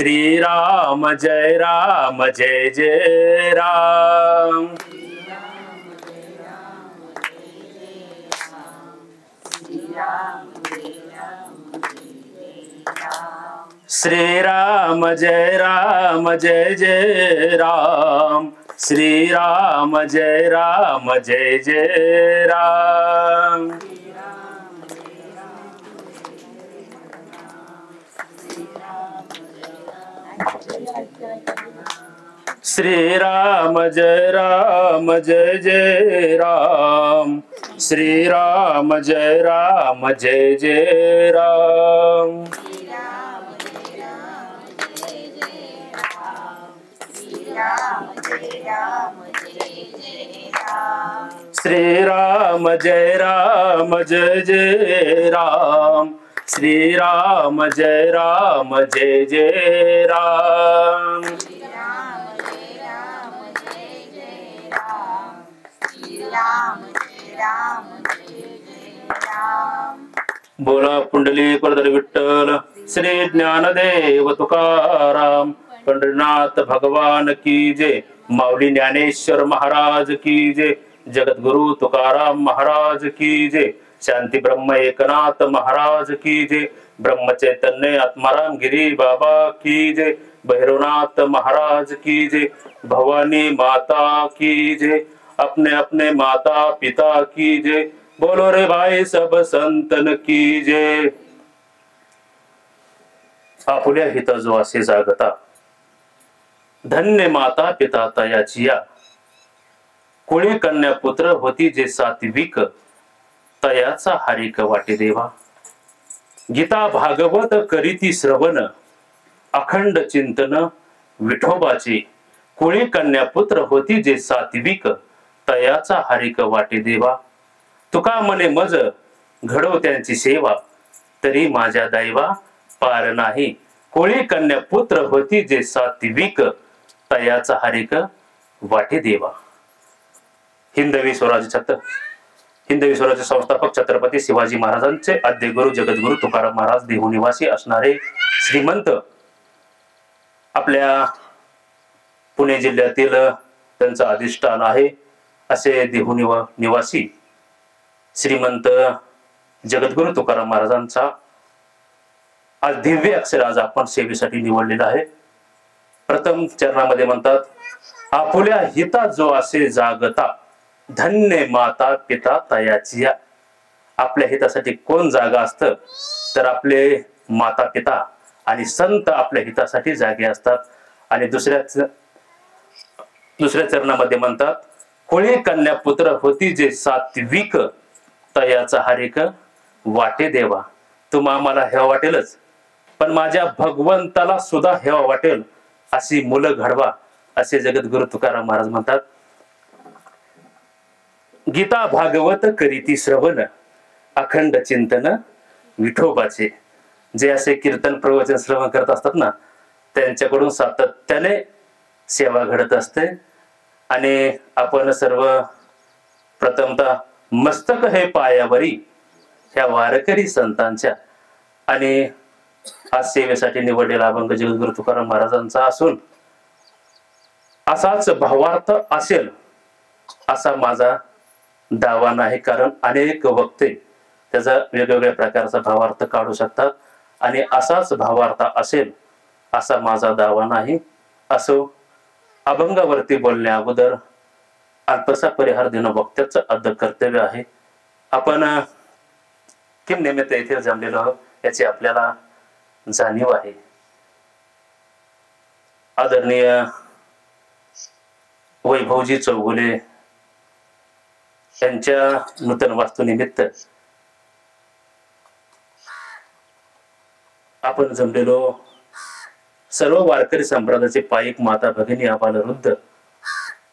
श्री राम जय जय राम। श्री राम जय जय राम। श्री राम जय जय राम। श्री राम जय जय राम। श्री राम जय जय राम। श्री राम जय जय राम। श्री राम जय जय राम। बोला पुंडलिक वरद विठ्ठल श्री ज्ञानदेव तुकाराम। पंढरीनाथ भगवान की जय। माऊली ज्ञानेश्वर महाराज की जय। जगद्गुरु तुकाराम महाराज की जय। शांती ब्रह्म एकनाथ महाराज की जय। ब्रह्म चैतन्य आत्माराम गिरी बाबा की जय। भैरवनाथ महाराज की जय। भवानी माता की जय। अपने अपने माता पिता की जय। बोलो रे भाई सब संतन की जय। आपुल्या हित जो असे जागता धन्य माता पिता तयाचिया। कोळी कन्या पुत्र होती जे सात्विक तयाचा हरिक वाटे देवा। गीता भागवत करीती श्रवण अखंड चिंतन विठोबाचे। कोळी कन्या पुत्र होती जे सात्विक तयाचा हरिक वाटे देवा। तुका मने मज घडो त्यांची सेवा तरी माझ्या दैवा पार नाही। कोळी कन्या पुत्र होती जे सात्विक तयाचा हरिक वाटे देवा। हिंदवी स्वराज्य संस्थापक छत्रपती शिवाजी महाराजांचे आद्य गुरु जगद्गुरु तुकाराम महाराज देहू निवासी असणारे श्रीमंत आपल्या पुणे जिल्ह्यातील त्यांचं अधिष्ठान आहे असे देहू निवासी श्रीमंत जगद्गुरु तुकाराम महाराजांचा आज दिव्य अक्षर आज आपण सेवेसाठी निवडलेला आहे। प्रथम चरणामध्ये म्हणतात आपुल्या हिता जो असे जागता धन्य माता पिता तयाचिया। आपल्या हितासाठी कोण जागा असतं तर आपले माता पिता आणि संत आपल्या हितासाठी जागे असतात। आणि दुसऱ्या चरणामध्ये म्हणतात कोळी कन्या पुत्र होती जे सात्विक तयाचा हरिक वाटे देवा। तुम्हा आम्हाला हेवा वाटेलच पण माझ्या भगवंताला सुद्धा हेवा वाटेल अशी मुलं घडवा असे जगद्गुरु तुकाराम महाराज म्हणतात। गीता भागवत करीती श्रवण अखंड चिंतन विठोबाचे। जे असे कीर्तन प्रवचन श्रवण करत असतात ना त्यांच्याकडून सातत्याने सेवा घडत असते। आणि आपण सर्व प्रथमतः मस्तक हे पायावरी ह्या वारकरी संतांच्या आणि आज सेवेसाठी निवडलेला अभंग जगद्गुरु तुकाराम महाराजांचा असून असाच भावार्थ असेल असा माझा दावा नाही। कारण अनेक वक्ते त्याचा वेगवेगळ्या प्रकारचा भावार्थ काढू शकतात आणि असाच भावार्थ असेल असा माझा दावा नाही। असो अभंगावरती बोलण्या अगोदर अल्पसा परिहार देणं वक्त्याचं आद्य कर्तव्य आहे। आपण किम निमित्त येथे जमलेलो आहोत याची आपल्याला जाणीव आहे। आदरणीय वैभवजी चौगुले यांच्या नूतन वास्तुनिमित्त आपण जमलेलो सर्व वारकरी संप्रदायाचे पाईक माता भगिनी आबाल वृद्ध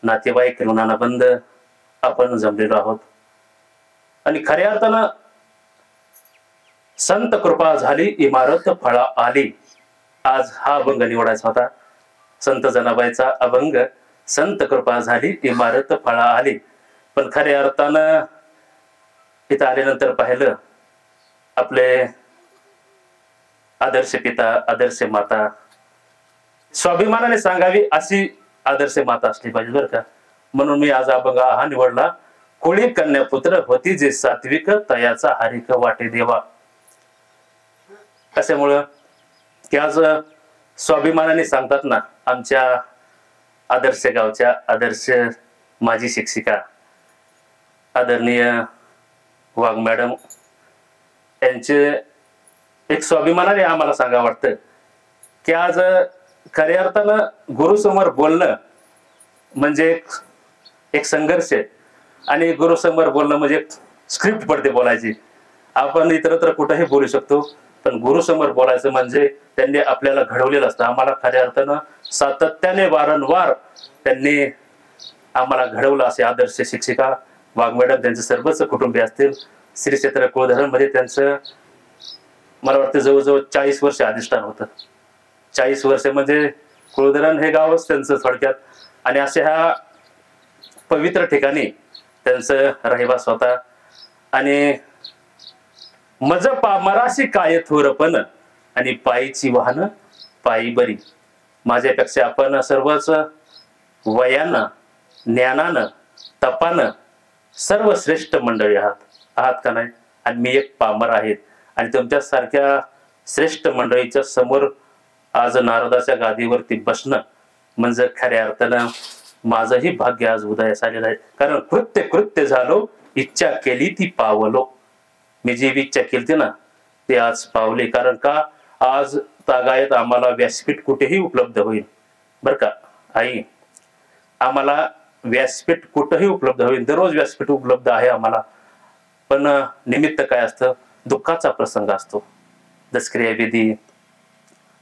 नातेवाईक ऋणाना बंद आपण जमलेलो आहोत। आणि खऱ्या अर्थानं संत कृपा झाली इमारत फळा आली। आज हा अभंग निवडायचा होता संत जनाबाईचा अभंग संत कृपा झाली इमारत फळा आली। पण खऱ्या अर्थानं इथं आल्यानंतर पाहिलं आपले आदर्श पिता आदर्श माता स्वाभिमानाने सांगावी अशी आदर्श माता असली पाहिजे बरं का. म्हणून मी आज अभंग हा निवडला. कोळी कन्या पुत्र होती जे सात्विक तयाचा हरिक वाटे देवा. कशामुळं की आज स्वाभिमानाने सांगतात ना आमच्या आदर्श गावच्या आदर्श माजी शिक्षिका आदरणीय वाघ मॅडम यांचे एक स्वाभिमानाने आम्हाला सांगा वाटतं की आज खऱ्या अर्थानं गुरुसमोर बोलणं म्हणजे एक संघर्ष आहे. आणि गुरुसमोर बोलणं म्हणजे स्क्रिप्ट पडते बोलायची. आपण इतरत्र कुठेही बोलू शकतो पण गुरुसमोर बोलायचं म्हणजे त्यांनी आपल्याला घडवलेलं असतं. आम्हाला खऱ्या अर्थानं सातत्याने वारंवार त्यांनी आम्हाला घडवलं असे आदर्श शिक्षिका वाघ मॅडम त्यांचे सर्वच कुटुंबीय असतील. श्री क्षेत्र कुळधरण मध्ये त्यांचं मला वाटतं जवळजवळ 40 वर्ष अधिष्ठान होतं. 40 वर्ष म्हणजे कुळधरण हे गावच त्यांचं थोडक्यात. आणि अशा ह्या पवित्र ठिकाणी त्यांचं रहिवास होता. आणि मज मराशी काय थोरपण आणि पायीची वाहन पायी बरी. माझ्यापेक्षा आपण सर्वच वयानं ज्ञानानं तपानं सर्व श्रेष्ठ मंडळी आहात का नाही. आणि मी एक पामर आहे. आणि तुमच्या सारख्या श्रेष्ठ मंडळीच्या समोर आज नारदाच्या गादीवरती बसणं म्हणजे खऱ्या अर्थानं माझंही भाग्य आज उदयास आलेलं आहे. कारण कृत्य झालो इच्छा केली ती पावलो. मी जी इच्छा केली ना ते आज पावले. कारण का आज तागायत आम्हाला व्यासपीठ कुठेही उपलब्ध होईल बर का आई. आम्हाला व्यासपीठ कुठेही उपलब्ध होईल. दररोज व्यासपीठ उपलब्ध आहे आम्हाला. पण निमित्त काय असतं दुःखाचा प्रसंग असतो. दशक्रिया विधी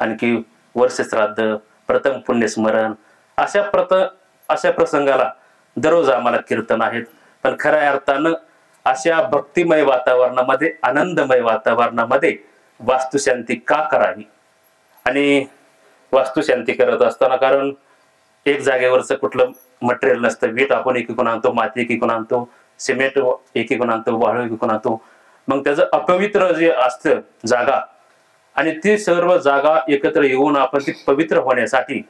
आणखी वर्ष श्राद्ध प्रथम पुण्यस्मरण अशा प्रसंगाला दररोज आम्हाला कीर्तन आहेत. पण खऱ्या अर्थानं अशा भक्तिमय वातावरणामध्ये आनंदमय वातावरणामध्ये वास्तुशांती का करावी. आणि वास्तुशांती करत असताना कारण एक जागेवरचं कुठलं मटेरियल नसतं. वीट आपण एकीकडून आणतो, माती एकीकडून आणतो, सिमेंट एकीकडून आणतो, वाळू एकीकडून आणतो. मग त्याचं अपवित्र जे असतं जागा आणि ती सर्व जागा एकत्र येऊन आपण ती पवित्र होण्यासाठी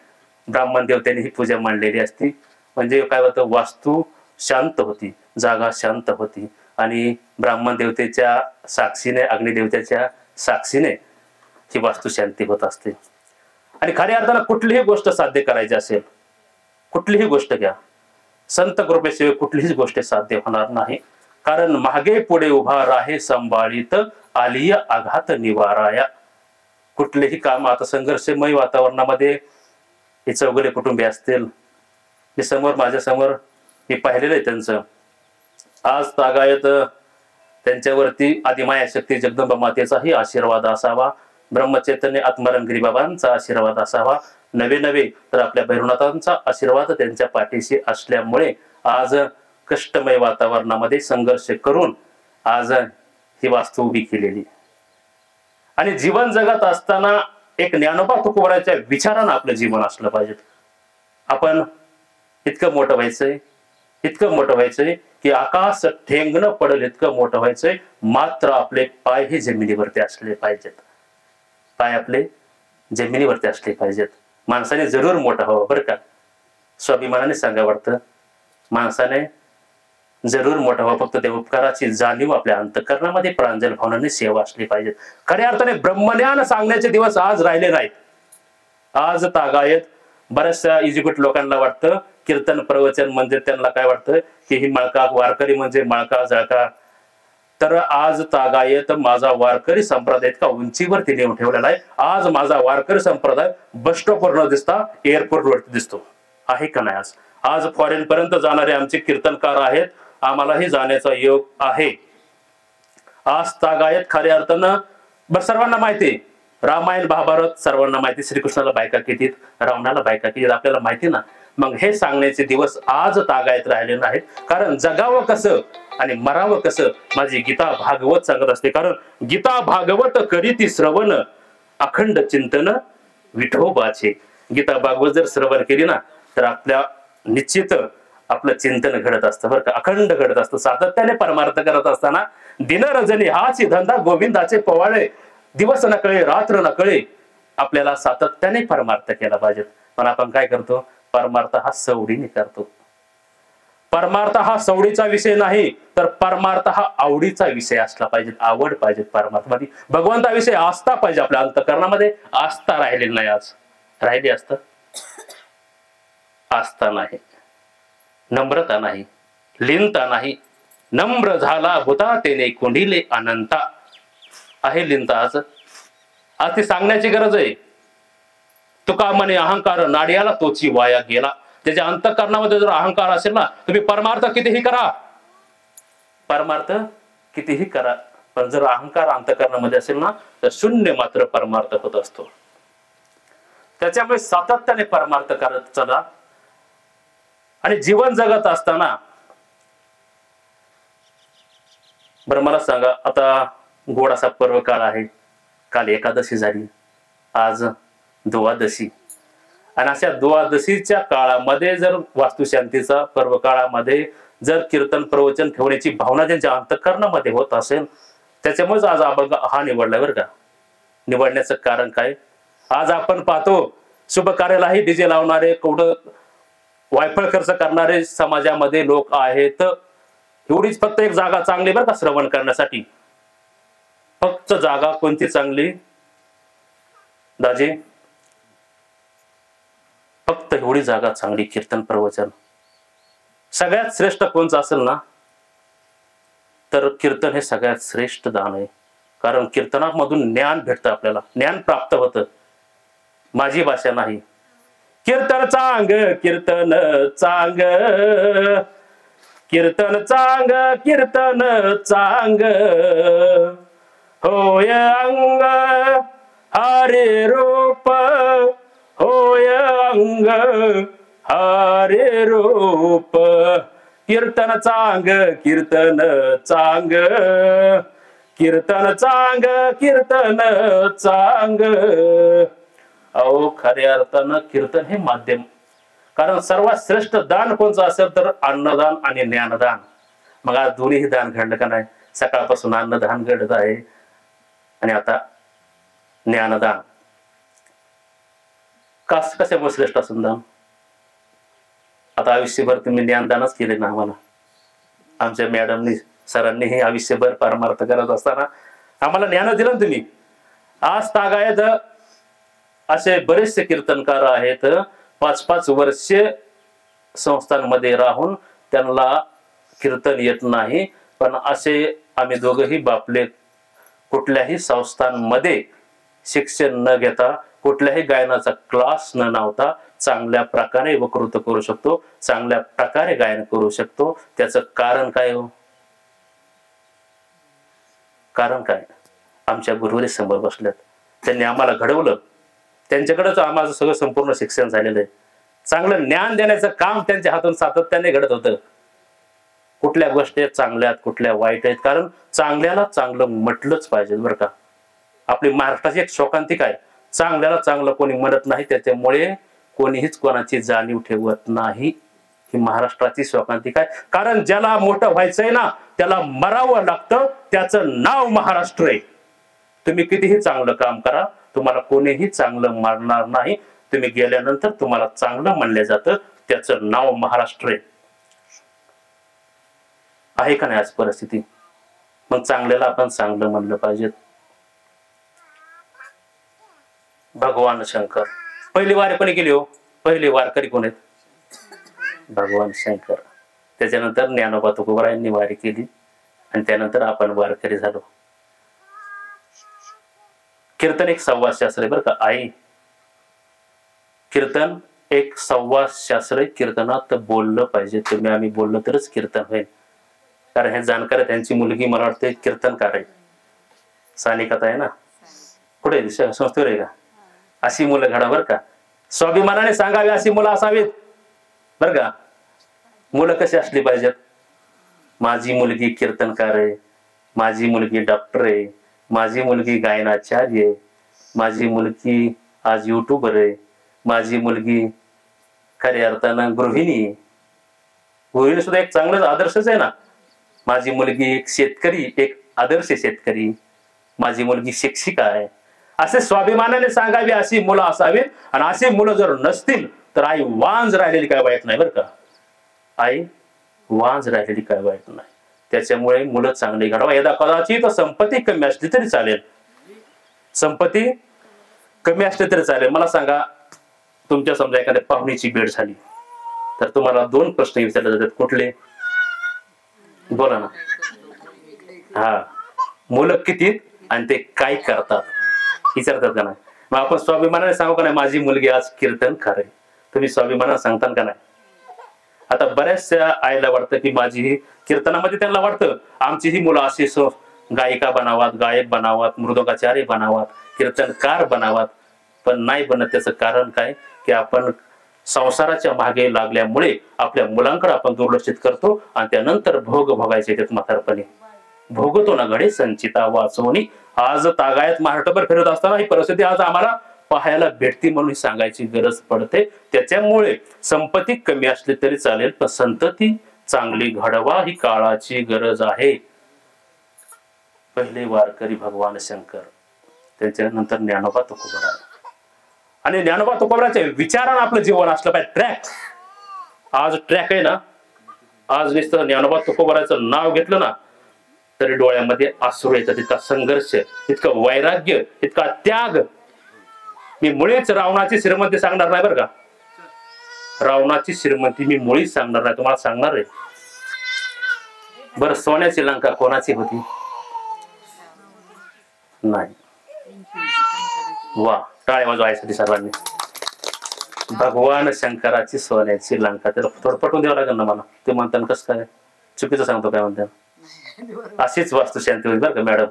ब्राह्मण देवत्यांनी ही पूजा मांडलेली असती. म्हणजे काय होतं वास्तू शांत होती, जागा शांत होती. आणि ब्राह्मण देवतेच्या साक्षीने अग्निदेवतेच्या साक्षीने ही वास्तू शांती होत असते. आणि खऱ्या अर्थानं कुठलीही गोष्ट साध्य करायची असेल कुठलीही गोष्ट घ्या संत कृपेशिवाय कुठलीही गोष्ट साध्य होणार नाही. कारण मागे पुढे उभा राहे संभाळीत आलिय आघात निवाराया. कुठलेही काम आता संघर्षमय वातावरणामध्ये हे चौगले कुटुंबीय असतील. मी समोर माझ्या समोर मी पाहिलेलं आहे त्यांचं. आज तागायत त्यांच्यावरती आदिमाया शक्ती जगदंबा मातेचाही आशीर्वाद असावा. ब्रह्मचैतन्य आत्माराम गिरीबाबांचा आशीर्वाद असावा. नवे तर आपल्या भैरवनाथांचा आशीर्वाद त्यांच्या पाठीशी असल्यामुळे आज कष्टमय वातावरणामध्ये संघर्ष करून आज ही वास्तू उभी केलेली. आणि जीवन जगत असताना एक ज्ञानोबा तुकोबाराच्या विचारानं आपलं जीवन असलं पाहिजे. आपण इतकं मोठं व्हायचंय की आकाश ठेंगणं पडेल इतकं मोठं व्हायचंय. मात्र आपले पाय हे जमिनीवरती असले पाहिजेत. पाय आपले जमिनीवरती असले पाहिजेत. माणसाने जरूर मोठं व्हावं बरं का. स्वाभिमानाने सांगा वाटतं माणसाने जरूर मोठा व्हावं. फक्त त्या उपकाराची जाणीव आपल्या अंतःकरणामध्ये प्रांजल भावनाने सेवा असली पाहिजे. खऱ्या अर्थाने ब्रह्मज्ञान सांगण्याचे दिवस आज राहिले नाहीत. आज तागायत बऱ्याचशा इजिप्ट लोकांना वाटतं कीर्तन प्रवचन म्हणजे त्यांना काय वाटतं की ही मळका वारकरी म्हणजे मळका जळका. तर आज तागायत माझा वारकरी संप्रदाय इतका उंचीवरती नेऊन ठेवलेला आहे. आज माझा वारकरी संप्रदाय बस स्टॉपवर न दिसता एअरपोर्ट वरती दिसतो आहे का नाही. आज फॉरेन पर्यंत जाणारे आमचे कीर्तनकार आहेत. आम्हालाही जाण्याचा योग आहे. आज तागायत खऱ्या अर्थानं सर्वांना माहिती रामायण महाभारत सर्वांना माहिती. श्रीकृष्णाला बायका कितीत रावणाला बायका कितीत आपल्याला माहिती ना. मग हे सांगण्याचे दिवस आज तागायत राहिले नाहीत. कारण जगावं कसं आणि मरावं कसं माझी गीता भागवत सांगत असते. कारण गीता भागवत करीती श्रवण अखंड चिंतन विठोबाचे. गीता भागवत जर श्रवण केली ना तर आपल्या निश्चित आपलं चिंतन घडत असतं बरं का. अखंड घडत असतं. सातत्याने परमार्थ करत असताना दिन रजनी हाची धंदा गोविंदाचे पवाळे. दिवस नकळे रात्र नकळे आपल्याला सातत्याने परमार्थ केला पाहिजे. पण आपण काय करतो, परमार्थ हा सवडीने करतो. परमार्थ हा सवडीचा विषय नाही, तर परमार्थ हा आवडीचा विषय असला पाहिजे. आवड पाहिजे परमार्थामध्ये, भगवंताविषयी आस्था पाहिजे. आपल्या अंतःकरणामध्ये आस्था राहिलेली नाही. आज राहिली आस्था नाही, नम्रता नाही, लीनता नाही. नम्र झाला होता तेने कोंडिले अनंता. आहे लीनता आज ती सांगण्याची गरज आहे. तुका म्हणे अहंकार नाड्याला तोची वाया गेला. त्याच्या अंतःकरणामध्ये जर अहंकार असेल ना, तुम्ही परमार्थ कितीही करा, परमार्थ कितीही करा, पण जर अहंकार अंतःकरणामध्ये असेल ना, तर शून्य मात्र परमार्थ होत असतो. त्याच्यामुळे सातत्याने परमार्थ करत चला. आणि जीवन जगत असताना, बरं मला सांगा, आता गोडासा पर्व काळ आहे. काल एकादशी झाली, आज द्वादशी. आणि अशा द्वादशीच्या काळामध्ये जर वास्तुशांतीचा पर्व काळामध्ये जर कीर्तन प्रवचन ठेवण्याची भावना त्यांच्या अंतःकरणामध्ये होत असेल, त्याच्यामुळेच आज आपण हा निवडला. बरं का, निवडण्याचं कारण काय, आज आपण पाहतो शुभ कार्यालाही डीजे लावणारे, कुठं वायफळ खर्च करणारे समाजामध्ये लोक आहेत. एवढीच फक्त एक जागा चांगली बरं का श्रवण करण्यासाठी. फक्त जागा कोणती चांगली दाजी, फक्त एवढी जागा चांगली कीर्तन प्रवचन. सगळ्यात श्रेष्ठ कोणचं असेल ना, तर कीर्तन हे सगळ्यात श्रेष्ठ दान आहे. कारण कीर्तनामधून ज्ञान भेटतं, आपल्याला ज्ञान प्राप्त होतं. माझी भाषा नाही. कीर्तन चांग, कीर्तन चांग, कीर्तन चांग, कीर्तन चांग, होय अंग हरे रूप, होय अंग हरे रूप. कीर्तन चांग, कीर्तन चांग, कीर्तन चांग, कीर्तन चांग. अहो खऱ्या अर्थानं कीर्तन हे माध्यम. कारण सर्वात श्रेष्ठ दान कोणचं असेल तर अन्नदान आणि ज्ञानदान. मग आज दोन्हीही दान घडलं का नाही. सकाळपासून अन्नदान घडत आहे आणि आता ज्ञानदान. कशामुळे श्रेष्ठ असेल दान. आता आयुष्यभर तुम्ही ज्ञानदानच केले ना. आम्हाला आमच्या मॅडमनी सरांनी हे आयुष्यभर परमार्थ करत असताना आम्हाला ज्ञान दिलं ना तुम्ही. आज तागायत असे बरेचसे कीर्तनकार आहेत, 5-5 वर्ष संस्थांमध्ये राहून त्यांना कीर्तन येत नाही. पण असे आम्ही दोघंही बापले कुठल्याही संस्थांमध्ये शिक्षण न घेता, कुठल्याही गायनाचा क्लास न लावता चांगल्या प्रकारे वक्तृत्व करू शकतो, चांगल्या प्रकारे गायन करू शकतो. त्याचं कारण काय हो, कारण काय. आमच्या गुरुवरी समोर बसल्यात, त्यांनी आम्हाला घडवलं. त्यांच्याकडेच आम्हाला सगळं संपूर्ण शिक्षण झालेलं आहे. चांगलं ज्ञान देण्याचं काम त्यांच्या हातून सातत्याने घडत होतं. कुठल्या गोष्टी चांगल्या आहेत, कुठल्या वाईट आहेत. कारण चांगल्याला चांगलं म्हटलंच पाहिजे बरं का. आपली महाराष्ट्राची एक शोकांतिका आहे, चांगल्याला चांगलं कोणी म्हणत नाही, त्याच्यामुळे कोणीहीच कोणाची जाणीव ठेवत नाही. ही महाराष्ट्राची शोकांतिका आहे. कारण ज्याला मोठं व्हायचंय ना, त्याला मरावं लागतं. त्याचं नाव महाराष्ट्र आहे. तुम्ही कितीही चांगलं काम करा, तुम्हाला कोणीही चांगलं मानणार नाही. तुम्ही गेल्यानंतर तुम्हाला चांगलं म्हणलं जातं, त्याचं नाव महाराष्ट्र आहे का नाही आज परिस्थिती. मग चांगल्याला आपण चांगलं म्हणलं पाहिजे. भगवान शंकर पहिली वारीपणी केली हो. पहिली वारकरी कोण आहेत, भगवान शंकर. त्याच्यानंतर ज्ञानोबा तुकोबारायांनी वारी केली आणि त्यानंतर आपण वारकरी झालो. कीर्तन एक संवाद शास्त्र आहे बरं का आई. कीर्तन एक संवाद शास्त्र आहे. कीर्तनात बोललं पाहिजे तुम्ही, आम्ही बोललो तरच कीर्तन होईल. कारण हे जाणकार त्यांची मुलगी मला वाटते कीर्तनकार आहे, सानिकाता आहे ना, कुठे संस्थेवर आहे का. अशी मुलं घडा बरं का. स्वाभिमानाने सांगावी अशी मुलं असावीत बरं का. मुलं कशी असली पाहिजेत. माझी मुलगी कीर्तनकार आहे, माझी मुलगी डॉक्टर आहे, माझी मुलगी गायनाचार्य आहे, माझी मुलगी आज युट्यूबर आहे, माझी मुलगी खऱ्या अर्थानं गृहिणी आहे. गृहिणी सुद्धा एक चांगलाच आदर्शच आहे ना. माझी मुलगी एक शेतकरी, एक आदर्श शेतकरी. माझी मुलगी शिक्षिका आहे. असे स्वाभिमानाने सांगावी अशी मुलं असावीत. आणि अशी मुलं जर नसतील तर आई वांज राहिलेली काय वाईट नाही बरं का. आई वांज राहिलेली काय वाईट नाही. त्याच्यामुळे मुलं चांगली घडवा. यदा कदाचित संपत्ती कमी असली तरी चालेल, संपत्ती कमी असली तरी चालेल. मला सांगा, तुमच्या समजा एखाद्या पाहुणीची भेट झाली तर तुम्हाला 2 प्रश्न विचारले जातात. कुठले? बोला ना. हा, मुलं किती आणि ते काय करतात विचारतात का नाही. मग आपण स्वाभिमानाने सांगू का नाही, माझी मुलगी आज कीर्तनकार आहे. तुम्ही स्वाभिमानाने सांगता का नाही? आता बऱ्याचशा आईला वाटतं की माझी ही कीर्तनामध्ये त्यांना वाटतं आमची ही मुलं अशी गायिका बनावात, गायक बनावात, मृदंगाचार्य बनावात, कीर्तनकार बनावात. पण नाही बनत. त्याचं कारण काय की आपण संसाराच्या मागे लागल्यामुळे आपल्या मुलांकडे आपण दुर्लक्षित करतो आणि त्यानंतर भोग भोगायचे त्यात म्हातारपणे. भोगतो ना घडे संचिता वाचवणी. आज तागायत महाराष्ट्रभर फिरत असताना ही परिस्थिती आज आम्हाला पाहायला भेटती म्हणून सांगायची गरज पडते. त्याच्यामुळे संपत्ती कमी असली तरी चालेल पण संतती चांगली घडवा ही काळाची गरज आहे. पहिले वारकरी भगवान शंकर, त्याच्यानंतर ज्ञानोबा तुकोबराय. आणि ज्ञानोबा तुकोबराच्या विचारानं आपलं जीवन असलं पाहिजे. ट्रॅक, आज ट्रॅक आहे ना, आज नुसतं ज्ञानोबा तुकोबराचं नाव घेतलं ना तरी डोळ्यामध्ये अश्रू येतात. इतका संघर्ष, इतकं वैराग्य, इतका त्याग. मी मुळीच रावणाची श्रीमंती सांगणार नाही बरं का. रावणाची श्रीमंती मी मुळीच सांगणार नाही, तुम्हाला सांगणार आहे. बरं, सोन्याची लंका कोणाची होती? नाही. वा, टाळ्या वाजवायसाठी सर्वांनी. भगवान शंकराची सोन्याची लंका. त्याला थोडं पटवून द्यावं लागेल ना मला. ते म्हणतात कसं काय? चुकीचं सांगतो काय म्हणतात? अशीच वास्तुशांती होईल बरं का मॅडम.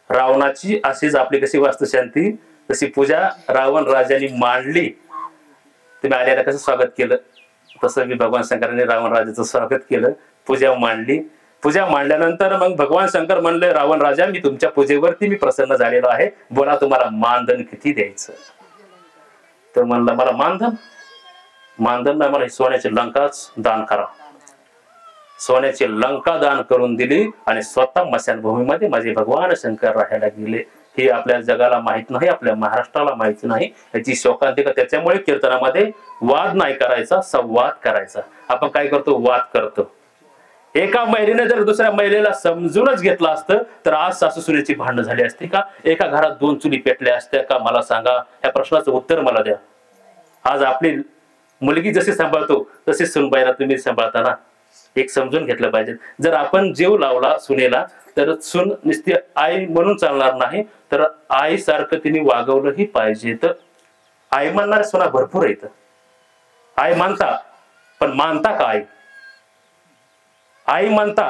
रावणाची अशीच आपली कशी वास्तुशांती, तशी पूजा रावण राजाने मांडली. तुम्ही आल्याला कसं स्वागत केलं तसं मी भगवान शंकरांनी रावण राजाचं स्वागत केलं. पूजा मांडली. पूजा मांडल्यानंतर मग भगवान शंकर म्हणले, रावण राजा मी तुमच्या पूजेवरती मी प्रसन्न झालेलो आहे, बोला तुम्हाला मानधन किती द्यायचं? तर म्हणलं मला मानधन नाही, मला सोन्याची लंकाच दान करा. सोन्याची लंका दान करून दिली आणि स्वतः मशानभूमीमध्ये माझे भगवान शंकर राहायला गेले. हे आपल्या जगाला माहित नाही, आपल्या महाराष्ट्राला माहित नाही. याची शोकांतिका. त्याच्यामुळे कीर्तनामध्ये वाद नाही करायचा, संवाद करायचा. आपण काय करतो? वाद करतो. एका महिलेने जर दुसऱ्या महिलेला समजूनच घेतलं असतं तर आज सासू सुनेची भांडणं झाली असती का? एका घरात 2 चुली पेटल्या असत्या का? मला सांगा, या प्रश्नाचं उत्तर मला द्या. आज आपली मुलगी जशी सांभाळतो तशी सुनबाईला तुम्ही सांभाळताना एक समजून घेतलं पाहिजे. जर आपण जीव लावला सुनेला तर सून नुसती आई म्हणून चालणार नाही, तर आई सारखं तिने वागवलंही पाहिजे. तर आई म्हणणारे सुना भरपूर आहेत. आई मानता पण मानता का? आई मानता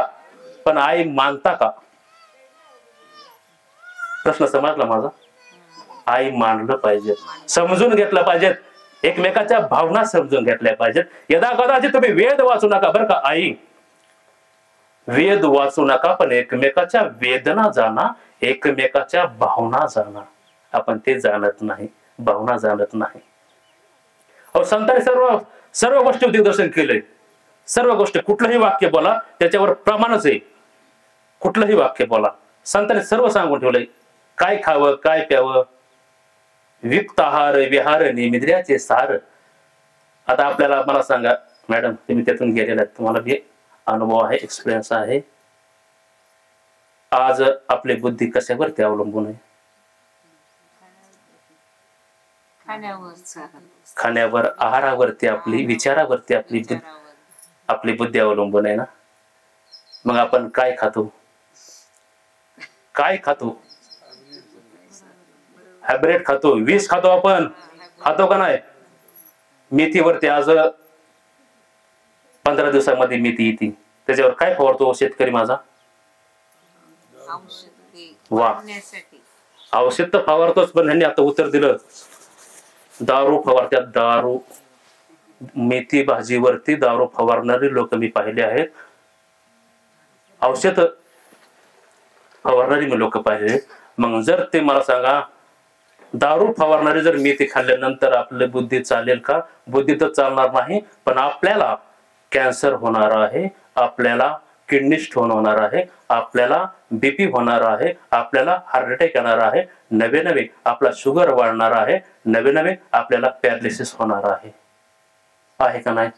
पण आई मानता का? प्रश्न समजला माझा? आई मानलं पाहिजे, समजून घेतलं पाहिजे, एकमेकाच्या भावना समजून घेतल्या पाहिजेत. यदा कदाचित तुम्ही वेद वाचू नका बरं का आई, वेद वाचू नका, पण एकमेकाच्या वेदना जाणा, एकमेकाच्या भावना जाणा. आपण ते जाणत नाही, भावना जाणत नाही. अहो, संतांनी सर्व गोष्टी दिग्दर्शन केलंय. सर्व गोष्टी, कुठलंही वाक्य बोला त्याच्यावर प्रमाणच आहे. कुठलंही वाक्य बोला, संतांनी सर्व सांगून ठेवलंय. काय खावं, काय प्यावं, विक्त आहार विहार निमिद्र्याचे सार. आता आपल्याला मला सांगा मॅडम, तुम्ही त्यातून गेलेला आहेत, तुम्हाला बी अनुभव आहे, एक्सपिरियन्स आहे. आज आपली बुद्धी कशावरती अवलंबून आहे? खाण्यावर, आहारावरती, आपली विचारावरती आपली बुद्धी अवलंबून आहे ना. मग आपण काय खातो? काय खातो? हायब्रेड खातो, विष खातो. आपण खातो का नाही? मेथीवरती आज 15 दिवसामध्ये मेथी येते, त्याच्यावर काय फवारतो शेतकरी माझा? वा, औषध तर फवारतोच, पण ह्यांनी आता उत्तर दिलं दारू फवारत्यात. दारू, मेथी भाजीवरती दारू फवारणारी लोक मी पाहिले आहेत. औषध फवारणारी मी लोक पाहिले. मग जर ते मला सांगा, दारू फवारणारी जर मेथी खाल्ल्यानंतर आपली बुद्धी चालेल का? बुद्धी तर चालणार नाही, पण आपल्याला कॅन्सर होणार आहे, आपल्याला किडनी स्टोन होणार आहे, आपल्याला बीपी होणार आहे, आपल्याला हार्ट अटॅक येणार आहे, नवे नवे आपला शुगर वाढणार आहे, नवे नवे आपल्याला पॅरालिसिस होणार आहे. आहे का नाही?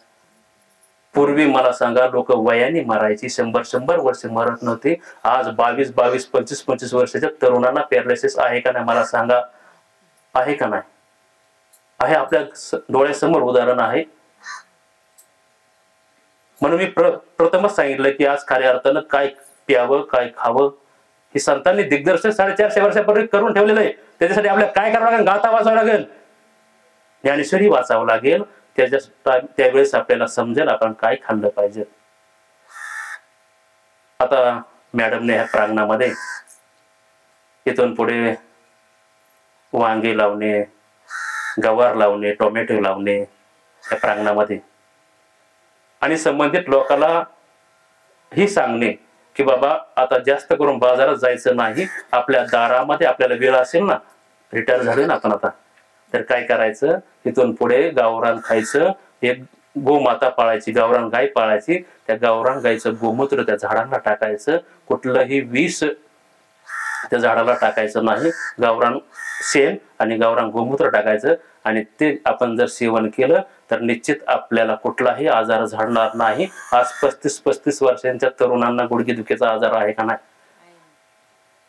पूर्वी मला सांगा, लोक वयाने मरायची, 100 वर्ष मरत नव्हते. आज 22 25 वर्षाच्या तरुणांना पॅरालिसिस आहे का नाही मला सांगा? आहे का नाही? आहे, आपल्या डोळ्यासमोर उदाहरण आहे. म्हणून मी प्रथमच सांगितलं की आज खऱ्या अर्थानं काय प्यावं, काय खावं हे संतांनी दिग्दर्शन 450 वर्षापूर्वी करून ठेवलेलं आहे. त्याच्यासाठी आपल्याला काय करावं लागेल? गाथा वाचावं लागेल, ज्ञानेश्वरी वाचावं लागेल. त्यावेळेस आपल्याला समजेल आपण काय खाल्लं पाहिजे. आता मॅडमने ह्या प्रांगणामध्ये इथून पुढे वांगे लावणे, गवार लावणे, टोमॅटो लावणे या प्रांगणामध्ये, आणि संबंधित लोकांना ही सांगणे की बाबा आता जास्त करून बाजारात जायचं नाही, आपल्या दारामध्ये आपल्याला वेळ असेल ना, रिटायर झाले ना आपण आता, तर काय करायचं, इथून पुढे गावरान खायचं, एक गोमाता पाळायची, गावरान गाय पाळायची, त्या गावरान गायचं गोमूत्र त्या झाडांना टाकायचं, कुठलंही विष त्या झाडाला टाकायचं नाही, गावरान शेण आणि गावरान गोमूत्र टाकायचं, आणि ते आपण जर सेवन केलं तर निश्चित आपल्याला कुठलाही आजार झाडणार नाही. आज 35 वर्षांच्या तरुणांना गुडघेदुखीचा आजार आहे का नाही?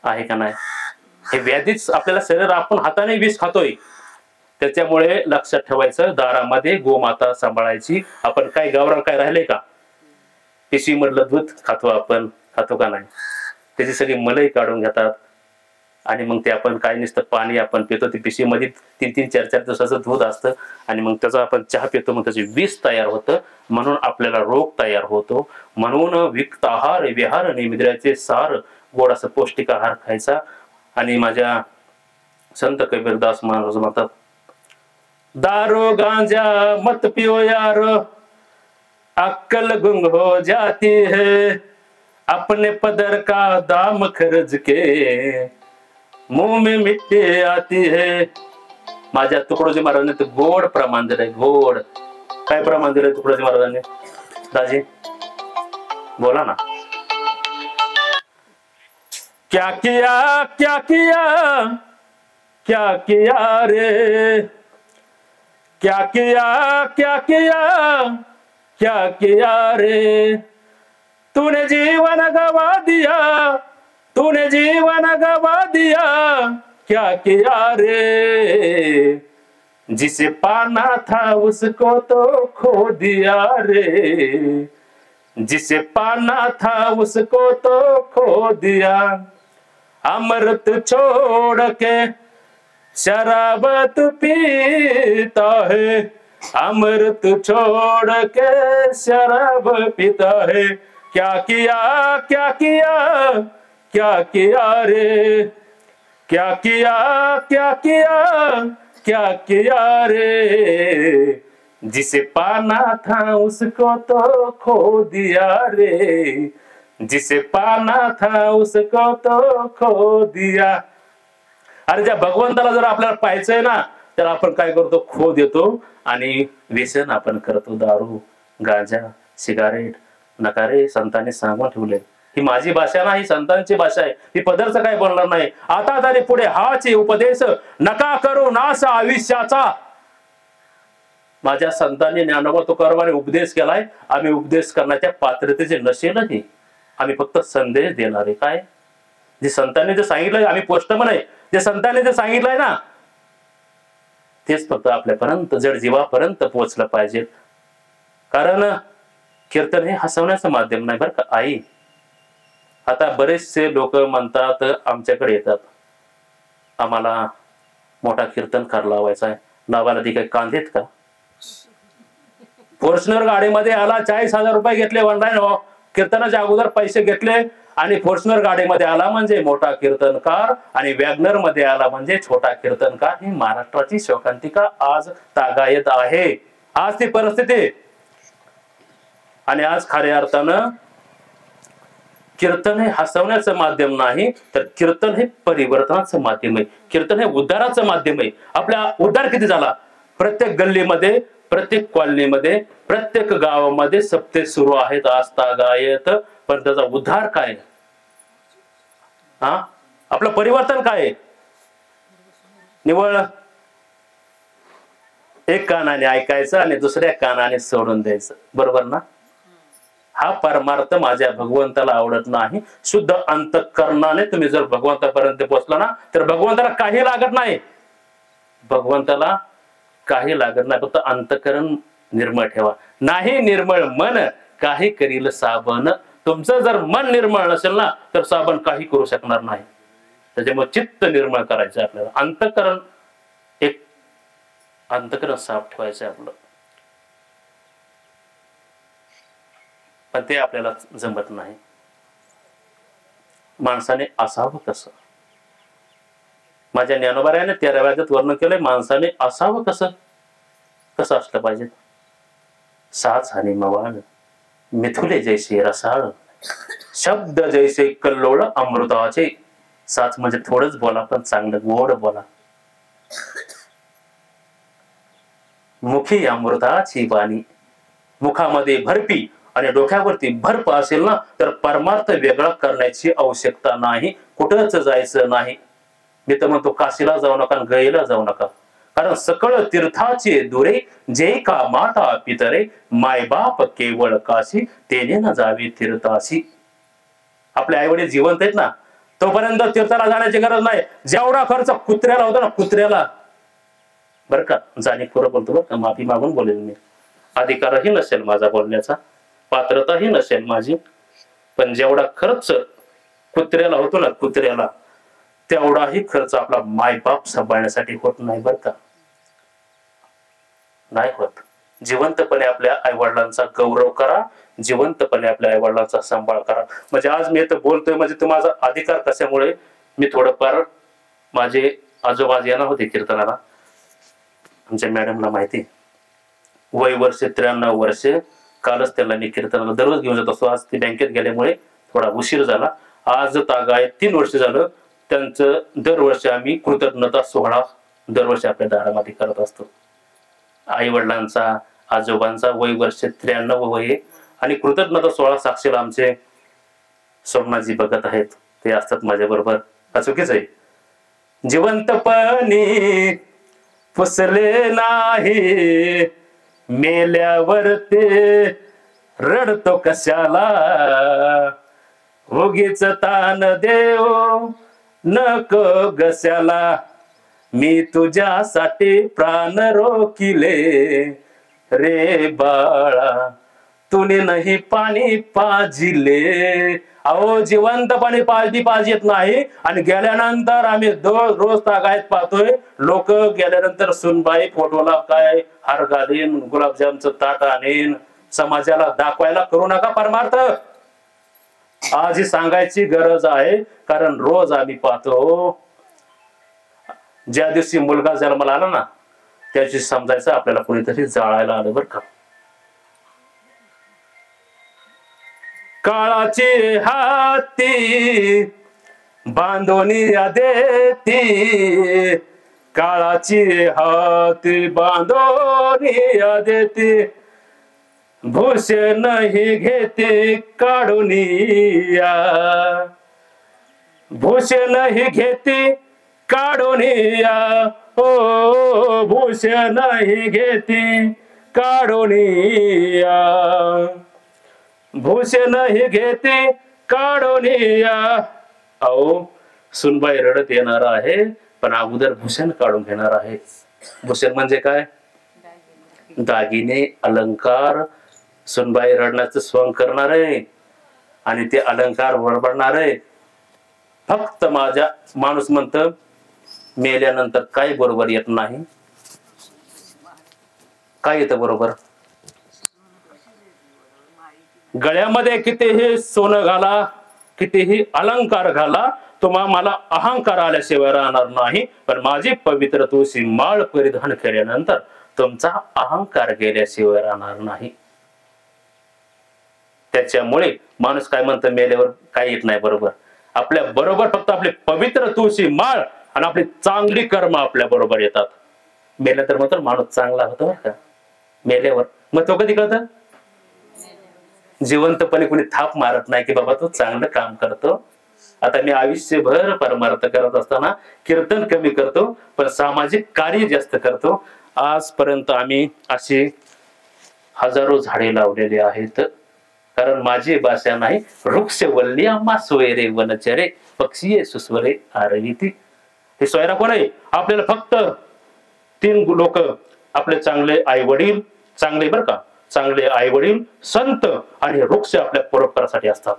आहे का नाही? हे व्याधीच आपल्याला शरीर, आपण हाताने विष खातोय. त्याच्यामुळे लक्षात ठेवायचं, दारामध्ये गोमाता सांभाळायची. आपण काय गावरान काय राहिले का? पिशवी मधलं दूध खातो आपण, खातो का नाही? त्याची सगळी मलई काढून घेतात आणि मग ते आपण काय नुसतं पाणी आपण पितो, ते पिशवीमध्ये 3-3, 4-4 दिवसाचं दूध असतं, आणि मग त्याचा आपण चहा पितो, मग त्याचे विष तयार होतं, म्हणून आपल्याला रोग तयार होतो. म्हणून विक्त आहार विहार निमिद्राचे सार, गोड असं पौष्टिक आहार खायचा. आणि माझ्या संत कबीरदास महाराज म्हणतात, दारू गांजा मत पियो यार, अक्कल गुंग हो जाती है, अपने पदर का दाम खर्च के मुंह में मिट्टी आती है. माझ्या तुकडोजी महाराजांनी तर गोड प्रमाण दिलंय, गोड. काय प्रमाण दिलंय तुकडोजी महाराजांनी? दाजी बोला ना. क्या किया क्या किया क्या किया रे, क्या किया क्या किया क्या किया रे, तूने जीवन गवा दिया, तूने जीवन गवा दिया, क्या किया रे, जिसे पाना था उसको तो खो दिया रे, जिसे पाना था उसको तो खो दिया, अमृत छोड़ के शराब तू पीता है, अमृत छोड़ के शराब पीता है, क्या किया क्या किया क्या किया रे, क्या किया क्या किया क्या किया रे, जिसे पाना था उसको तो खो दिया रे, जिसे पाना था उसको तो खो दिया. अरे ज्या भगवंताला जर आपल्याला पाहायचंय ना, तर आपण काय करतो, खो देतो आणि व्यसन आपण करतो, दारू गांजा सिगारेट. नकारे संतांनी सांगून ठेवले. ही माझी भाषा नाही, संतांची भाषा आहे. ही पदरचं काय बोलणार नाही. आता तरी पुढे हाचे उपदेश नका करू नाश आयुष्याचा. माझ्या संतांनी ज्ञानोबा तुकारामांनी उपदेश केलाय. आम्ही उपदेश करण्याच्या पात्रतेचे नसेल नाही, आम्ही फक्त संदेश देणारे. काय जे संतांनी जे सांगितलंय, आम्ही पोस्टमन आहे, जे संतांनी जे सांगितलंय ना तेच फक्त आपल्यापर्यंत जड जीवापर्यंत पोहोचलं पाहिजे. कारण कीर्तन हे हसवण्याचं माध्यम नाही बरं का आई. आता बरेचसे लोक म्हणतात, आमच्याकडे येतात, आम्हाला मोठा कीर्तनकार लावायचा आहे. लावायला ती काही कांदेत का? फॉर्च्युनर गाडीमध्ये आला, 40,000 रुपये घेतले ऑनलाईन, कीर्तनाच्या अगोदर पैसे घेतले, आणि फॉर्च्युनर गाडीमध्ये आला म्हणजे मोठा कीर्तनकार, आणि वॅगनर मध्ये आला म्हणजे छोटा कीर्तनकार. ही महाराष्ट्राची शोकांतिका आज तागायत आहे. आज ती परिस्थिती. आणि आज खऱ्या अर्थानं कीर्तन हे हसवण्याचं माध्यम नाही, तर कीर्तन हे परिवर्तनाचं माध्यम आहे. कीर्तन हे उद्धाराचं माध्यम आहे. आपला उद्धार किती झाला? प्रत्येक गल्लीमध्ये, प्रत्येक कॉलनीमध्ये, प्रत्येक गावामध्ये सप्ते सुरू आहेत आस्था गायत, पण त्याचा उद्धार काय? हा, आपलं परिवर्तन काय? निवळ एक कानाने ऐकायचं आणि दुसऱ्या कानाने सोडून द्यायचं, बरोबर ना? हा परमार्थ माझ्या भगवंताला आवडत नाही. शुद्ध अंतःकरणाने तुम्ही जर भगवंतापर्यंत पोहोचला ना, तर भगवंताला काही लागत नाही. भगवंताला काही लागत नाही, फक्त अंतःकरण निर्मळ ठेवा. नाही निर्मळ मन काही करील साबण. तुमचं जर मन निर्मळ नसेल ना, तर साबण काही करू शकणार नाही. त्याच्यामुळे चित्त निर्मळ करायचं आपल्याला. अंतःकरण साफ ठेवायचं आपलं, पण ते आपल्याला जमत नाही. माणसाने असावं कसं? माझ्या ज्ञानोबारायाने 13व्या अध्यायात वर्णन केलंय, माणसाने असावं कसं? कसं असलं पाहिजे? साच आणि मवाळ, मिथुले जैसे रसाळ, शब्द जैसे कल्लोळ अमृताचे. साच म्हणजे थोडंच बोला, पण चांगलं गोड बोला. मुखी अमृताची वाणी, मुखामध्ये भरपी आणि डोक्यावरती भरप असेल ना, तर परमार्थ वेगळा करण्याची आवश्यकता नाही, कुठंच जायचं नाही. मी तर म्हणतो काशीला जाऊ नका, गयेला जाऊ नका. कारण सकळ तीर्थाचे दुरे, जे का माता पितरे, मायबाप केवळ काशी, तेने न जावे तीर्थाशी. आपले आई वडील जिवंत आहेत ना, तोपर्यंत तीर्थाला जाण्याची गरज नाही. जेवढा खर्च कुत्र्याला होता ना, कुत्र्याला, बरं का, जाणीवपूर्वक बोलतो बरं का, माफी मागून बोलेल मी. अधिकारही नसेल माझा बोलण्याचा, पात्रताही नसेल माझी, पण जेवढा खर्च कुत्र्याला होतो ना, कुत्र्याला, तेवढाही खर्च आपला मायबाप सांभाळण्यासाठी होत नाही, बरं का, नाही होत. जिवंतपणे आपल्या आईवडिलांचा गौरव करा, जिवंतपणे आपल्या आईवडिलांचा सांभाळ करा. म्हणजे आज मी इथं बोलतोय म्हणजे तो माझा अधिकार कशामुळे? मी थोडंफार, माझे आजोबा येणार होते कीर्तनाला, आमच्या मॅडमला माहिती, वय वर्ष 93 वर्षे. कालच त्यांना मी कीर्तनाला दररोज घेऊन जात असतो. आज ते बँकेत गेल्यामुळे थोडा उशीर झाला. आज तागाय 3 वर्ष झालं त्यांचं. दरवर्षी आम्ही कृतज्ञता सोहळा दरवर्षी आपल्या दारामध्ये करत असतो. आई वडिलांचा, आजोबांचा वय वर्ष 93 वय, आणि कृतज्ञता सोहळा साक्षीला आमचे सोमनाथजी बघत आहेत, ते असतात माझ्या बरोबर. हा चुकीच आहे. जिवंतपणी पुसले नाही, मेल्यावर ते रडतो कशाला, उगीच तान देव नको गस्याला, मी तुझ्यासाठी प्राण रोकिले रे बाळा, तुने नाही पाणी पाजिले. अहो, जिवंतपणे पाणी येत नाही, आणि गेल्यानंतर आम्ही रोज तागायत पाहतोय, लोक गेल्यानंतर सुनबाई फोटोला काय हार घालीन, गुलाबजामचं ताट आणीन, समाजाला दाखवायला करू नका परमार्थ. आज ही सांगायची गरज आहे, कारण रोज आम्ही पाहतो, ज्या दिवशी मुलगा जन्माला आला ना, त्या दिवशी समजायचं आपल्याला कुणीतरी जाळायला आलं, बरं का. काळाची हाती बांधोनी देती, काळाची हाती बांधोनी देती, भूषण ही घेते काढून या, भूषण ही घेते काढून या, हो भूषण ही घेते काढून या, भूषण ही घेते काढून या. अहो, सुनबाई रडत येणार आहे, पण अगोदर भूषण काढून घेणार आहे. भूषण म्हणजे काय? दागिने, अलंकार. सुनबाई रडण्याचं स्वांग करणार आहे, आणि ते अलंकार बडबडणार आहे. फक्त माझ्या माणूस म्हणत मेल्यानंतर काही बरोबर येत नाही. काय येतं बरोबर? गळ्यामध्ये कितीही सोनं घाला, कितीही अलंकार घाला, मला अहंकार आल्याशिवाय राहणार नाही. पण माझी पवित्र तुळशी माळ परिधान केल्यानंतर तुमचा अहंकार गेल्याशिवाय राहणार नाही. त्याच्यामुळे माणूस काय म्हणतं, मेल्यावर काही येत नाही बरोबर. आपल्या बरोबर फक्त आपली पवित्र तुळशी माळ आणि आपली चांगली कर्म आपल्या बरोबर येतात. मेल्यानंतर माणूस चांगला होतो बरं का. मेल्यावर मग तो कधी कळतं? जिवंतपणे कोणी थाप मारत नाही की बाबा तो चांगलं काम करतो. आता मी आयुष्यभर परमार्थ करत असताना कीर्तन कमी करतो पण सामाजिक कार्य जास्त करतो. आजपर्यंत आम्ही अशी हजारो झाडे लावलेली आहेत. कारण माझी भाषा नाही वृक्ष वल्ली आम्हा सोयरे वनचरे पक्षी सुस्वरे आरविती. हे सोयरा कोण आहे? आपल्याला फक्त 3 लोक, आपले चांगले आई वडील, चांगले बरं का, चांगले आई वडील, संत आणि वृक्ष आपल्या परोपकारासाठी असतात.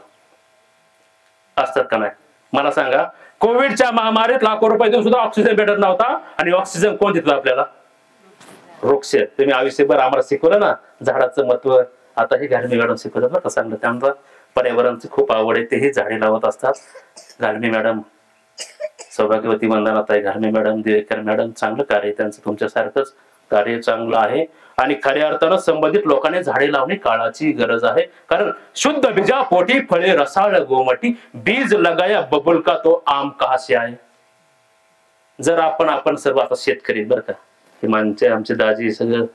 असतात का नाही? मला सांगा, कोविडच्या महामारीत लाखो रुपये देऊन सुद्धा ऑक्सिजन भेटत नव्हता आणि ऑक्सिजन कोण देतो आपल्याला? वृक्ष. तुम्ही आयुष्यभर आम्हाला शिकवलं ना झाडाचं महत्व. आता हे घालमी मॅडम शिकवतात बरं का चांगलं. त्यामुळे पर्यावरणाची खूप आवड आहे, तेही झाडे लावत असतात. घालमी मॅडम, सौभाग्यवती वंदनाताई घालमी मॅडम, दिवेकर मॅडम, चांगलं कार्य त्यांचं, तुमच्यासारखंच कार्य चांगलं आहे. आणि खऱ्या अर्थानं संबंधित लोकांनी झाडे लावणे काळाची गरज आहे. कारण शुद्ध बीजा पोटी फळे रसाळ गोमटी, बीज लगाया बबुल का तो आम कहा से आहे. जर आपण सर्व आता शेतकरी बरं का, हे आमचे दाजी सगळं,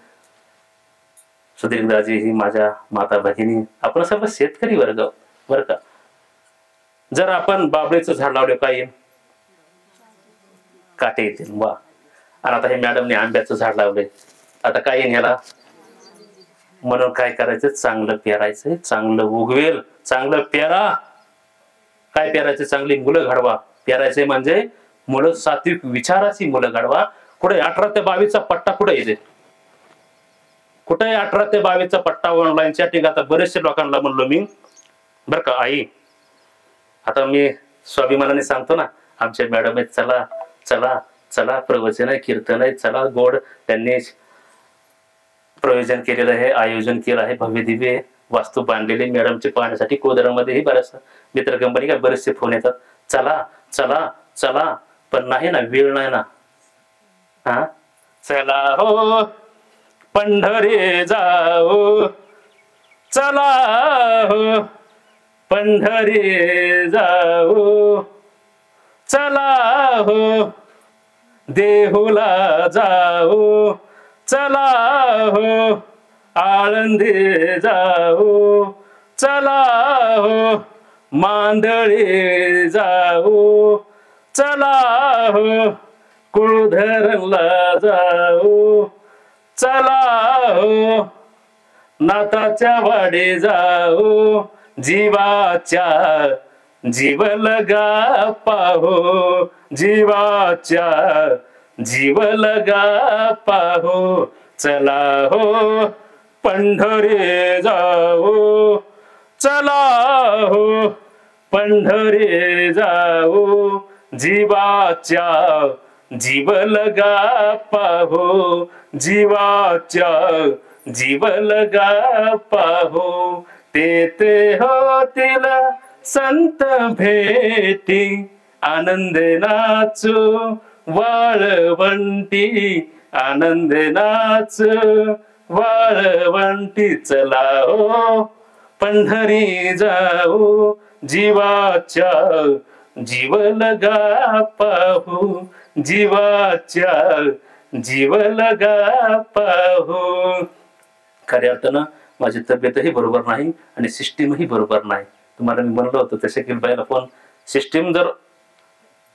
सुधीर दाजी, ही माझ्या माता भगिनी, आपण सर्व शेतकरी वर्ग बरं का. जर आपण बाबळीचं झाड लावलं काय येईल? काटे येतील. वा. आणि आता हे मॅडमने आंब्याचं झाड लावले, आता काय येईल ह्याला? म्हणून काय करायचं? चांगलं पेरायचं, चांगलं उगवेल, चांगलं पेरा. काय पेरायचं? चांगली मुलं घडवा. पेरायचे म्हणजे मुलं सात्विक विचाराची मुलं घडवा. कुठे 18 ते 22चा पट्टा कुठे येते? कुठे 18 ते 22चा पट्टा ऑनलाईन चॅटिंग? आता बरेचशे लोकांना म्हणलो मी बरं का, आई आता मी स्वाभिमानाने सांगतो ना, आमच्या मॅडम आहेत, चला चला चला, प्रवचन आहे, कीर्तन आहे, चला गोड. त्यांनी प्रयोजन केलेलं आहे, आयोजन केलं आहे, भव्य दिव्य वास्तू बांधलेली मॅडमचे पाहण्यासाठी. कोदरामध्येही बऱ्याच मित्र कंपनी काय बरेचसे फोन येतात, चला चला चला, पण नाही ना, वेळ नाही ना. हा, चला हो पंढरी जाऊ, चला हो पंढरी जाऊ, चला हो देहुला जाऊ, चला हो आळंदी जाऊ, चला हो मांदळी जाऊ, चला हो कुळधरला जाऊ, चला हो नाताच्या वाडी जाऊ, जीवाच्या जीव लगा पाहो, जीवाच्या जीव लगा पाहो, चला हो पंढरी जाऊ, चला हो पंढरी जाऊ, जीवाच्या जीव लगा पाहो, जीवाच्या जीव लगा पाहो. ते होतील संत भेटी, आनंद नाचू वाळवंटी, आनंद नाचू वाळवंटी, चला हो पंढरी जाऊ, जीवाच्या जीव लगा पाहू, जीवाच्या जीव लगा पाहू. खऱ्या अर्थानं माझी तब्येतही बरोबर नाही आणि सिस्टीमही बरोबर नाही. तुम्हाला मी म्हणलं होतं तसे की बायला फोन, सिस्टीम जर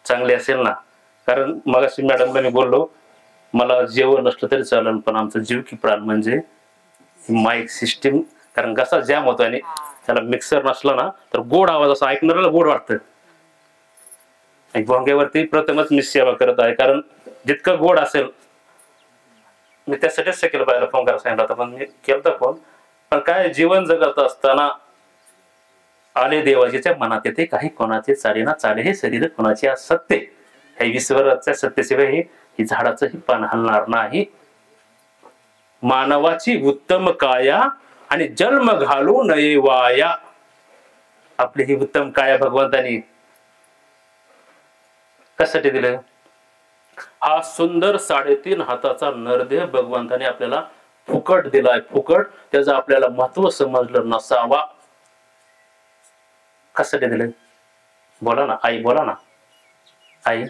चांगली असेल ना, कारण मगाशी मॅडमला मी बोललो मला जेवण नसलं तरी चालेल पण आमचं जीव की प्राण म्हणजे माईक सिस्टीम. कारण घसा जॅम होतो आणि त्याला मिक्सर नसला ना तर गोड आवाज असं ऐकणाऱ्याला गोड वाटतं. भोंग्यावरती प्रथमच मी सेवा करत आहे, कारण जितकं गोड असेल, मी त्यासाठीच शक्य बायला फोन करायला सांगितलं होता, पण मी केलता फोन. पण काय जीवन जगत असताना आले देवाजीच्या मनात येते, काही कोणाचे चाले ना चाले, हे शरीर कोणाचे सत्य, हे ईश्वराच्या सत्तेशिवाय ही झाडाचं ही पान हलणार नाही. मानवाची उत्तम काया आणि जन्म घालू नये वाया. आपली ही उत्तम काया भगवंतानी कशासाठी दिलं? हा सुंदर 3.5 हाताचा नरदेह भगवंताने आपल्याला फुकट दिलाय, फुकट. त्याचं आपल्याला महत्व समजलं नसावा. कशासाठी दिलं? बोला ना आई, बोला ना आई.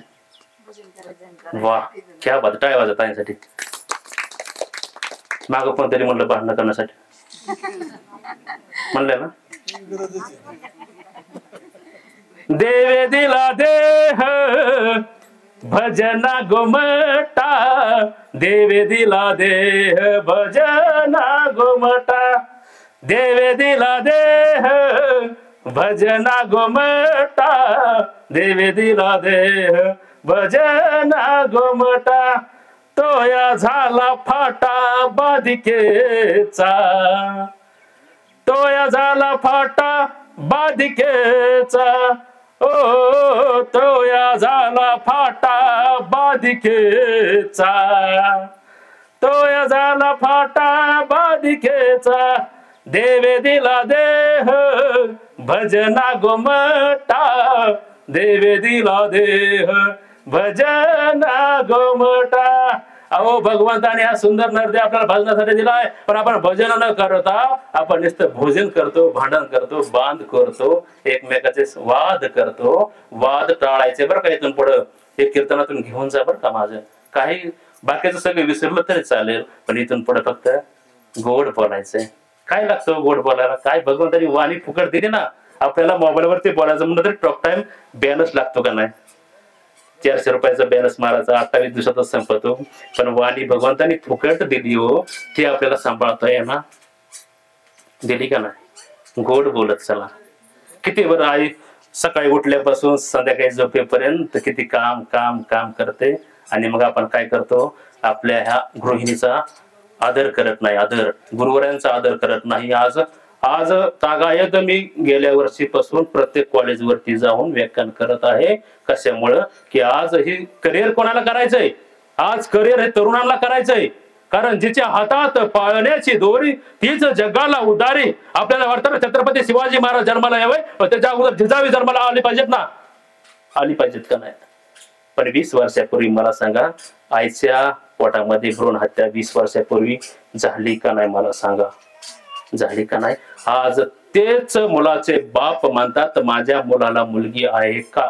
वा, क्या बात, टाळ्या वाजत ताईंसाठी. माग पण तरी म्हणलं भांडण करण्यासाठी म्हणलं ना. देवे दिला देह भजना गोमटा, देवे दिला देह भजना गोमटा, देवे दिला देह भजना गोमटा, देवे दिला देह भजना गोमटा, तोया झाला फाटा बाधिकेचा, तोया झाला फाटा बाधिकेचा, ओ तोया झाला फाटा बाधिकेचा, तोया झाला फाटा बाधिकेचा, देवे दिला देह भजना गोमटा, देवे दिला देह भजना गोमटा. अहो भगवंताने हा सुंदर नरदे आपल्याला भजनासाठी दिलाय, पण आपण भजन न करता आपण नुसतं भोजन करतो, भांडण करतो, बांध करतो, एकमेकाचे वाद करतो. वाद टाळायचे बरं का. इथून पुढं हे कीर्तनातून घेऊन जा बरं का. माझं काही बाकीचं सगळं विसरलं तरी चालेल, पण इथून पुढे फक्त गोड बोलायचंय. काय लागतं गोड बोलायला? काय भगवंतानी वाणी फुकट दिली ना आपल्याला. मोबाईलवरती बोलायचं म्हणलं तरी टॉक टाइम बॅलन्स लागतो का नाही? 400 रुपयाचा बॅलन्स मारायचा, 28 दिवसातच संपतो. पण वाणी भगवंतानी फुकट दिली हो, ती आपल्याला सांभाळता येणार दिली का नाही? गोड बोलत चला. किती बरं आई सकाळी उठल्यापासून संध्याकाळी झोपेपर्यंत किती काम काम काम करते, आणि मग आपण काय करतो? आपल्या ह्या गृहिणीचा आदर करत नाही, आदर गुरुवरांचा आदर करत नाही. आज आज तागायत मी गेल्या वर्षीपासून प्रत्येक कॉलेजवरती जाऊन व्याख्यान करत आहे. कशामुळं? की आज ही करिअर कोणाला करायचंय? आज करिअर हे तरुणांना करायचंय. कारण जिच्या हातात पाळण्याची दोरी तीच जगाला उदारी. आपल्याला वाटतं ना छत्रपती शिवाजी महाराज जन्माला यावे, त्याच्या अगोदर जिजावी जन्माला आली पाहिजेत ना? आली पाहिजेत का नाही? पण 20 वर्षापूर्वी मला सांगा, आईच्या पोटामध्ये भ्रूण हत्या 20 वर्षापूर्वी झाली का नाही? मला सांगा, झाली का नाही? आज तेच मुलाचे बाप म्हणतात माझ्या मुलाला मुलगी आहे का?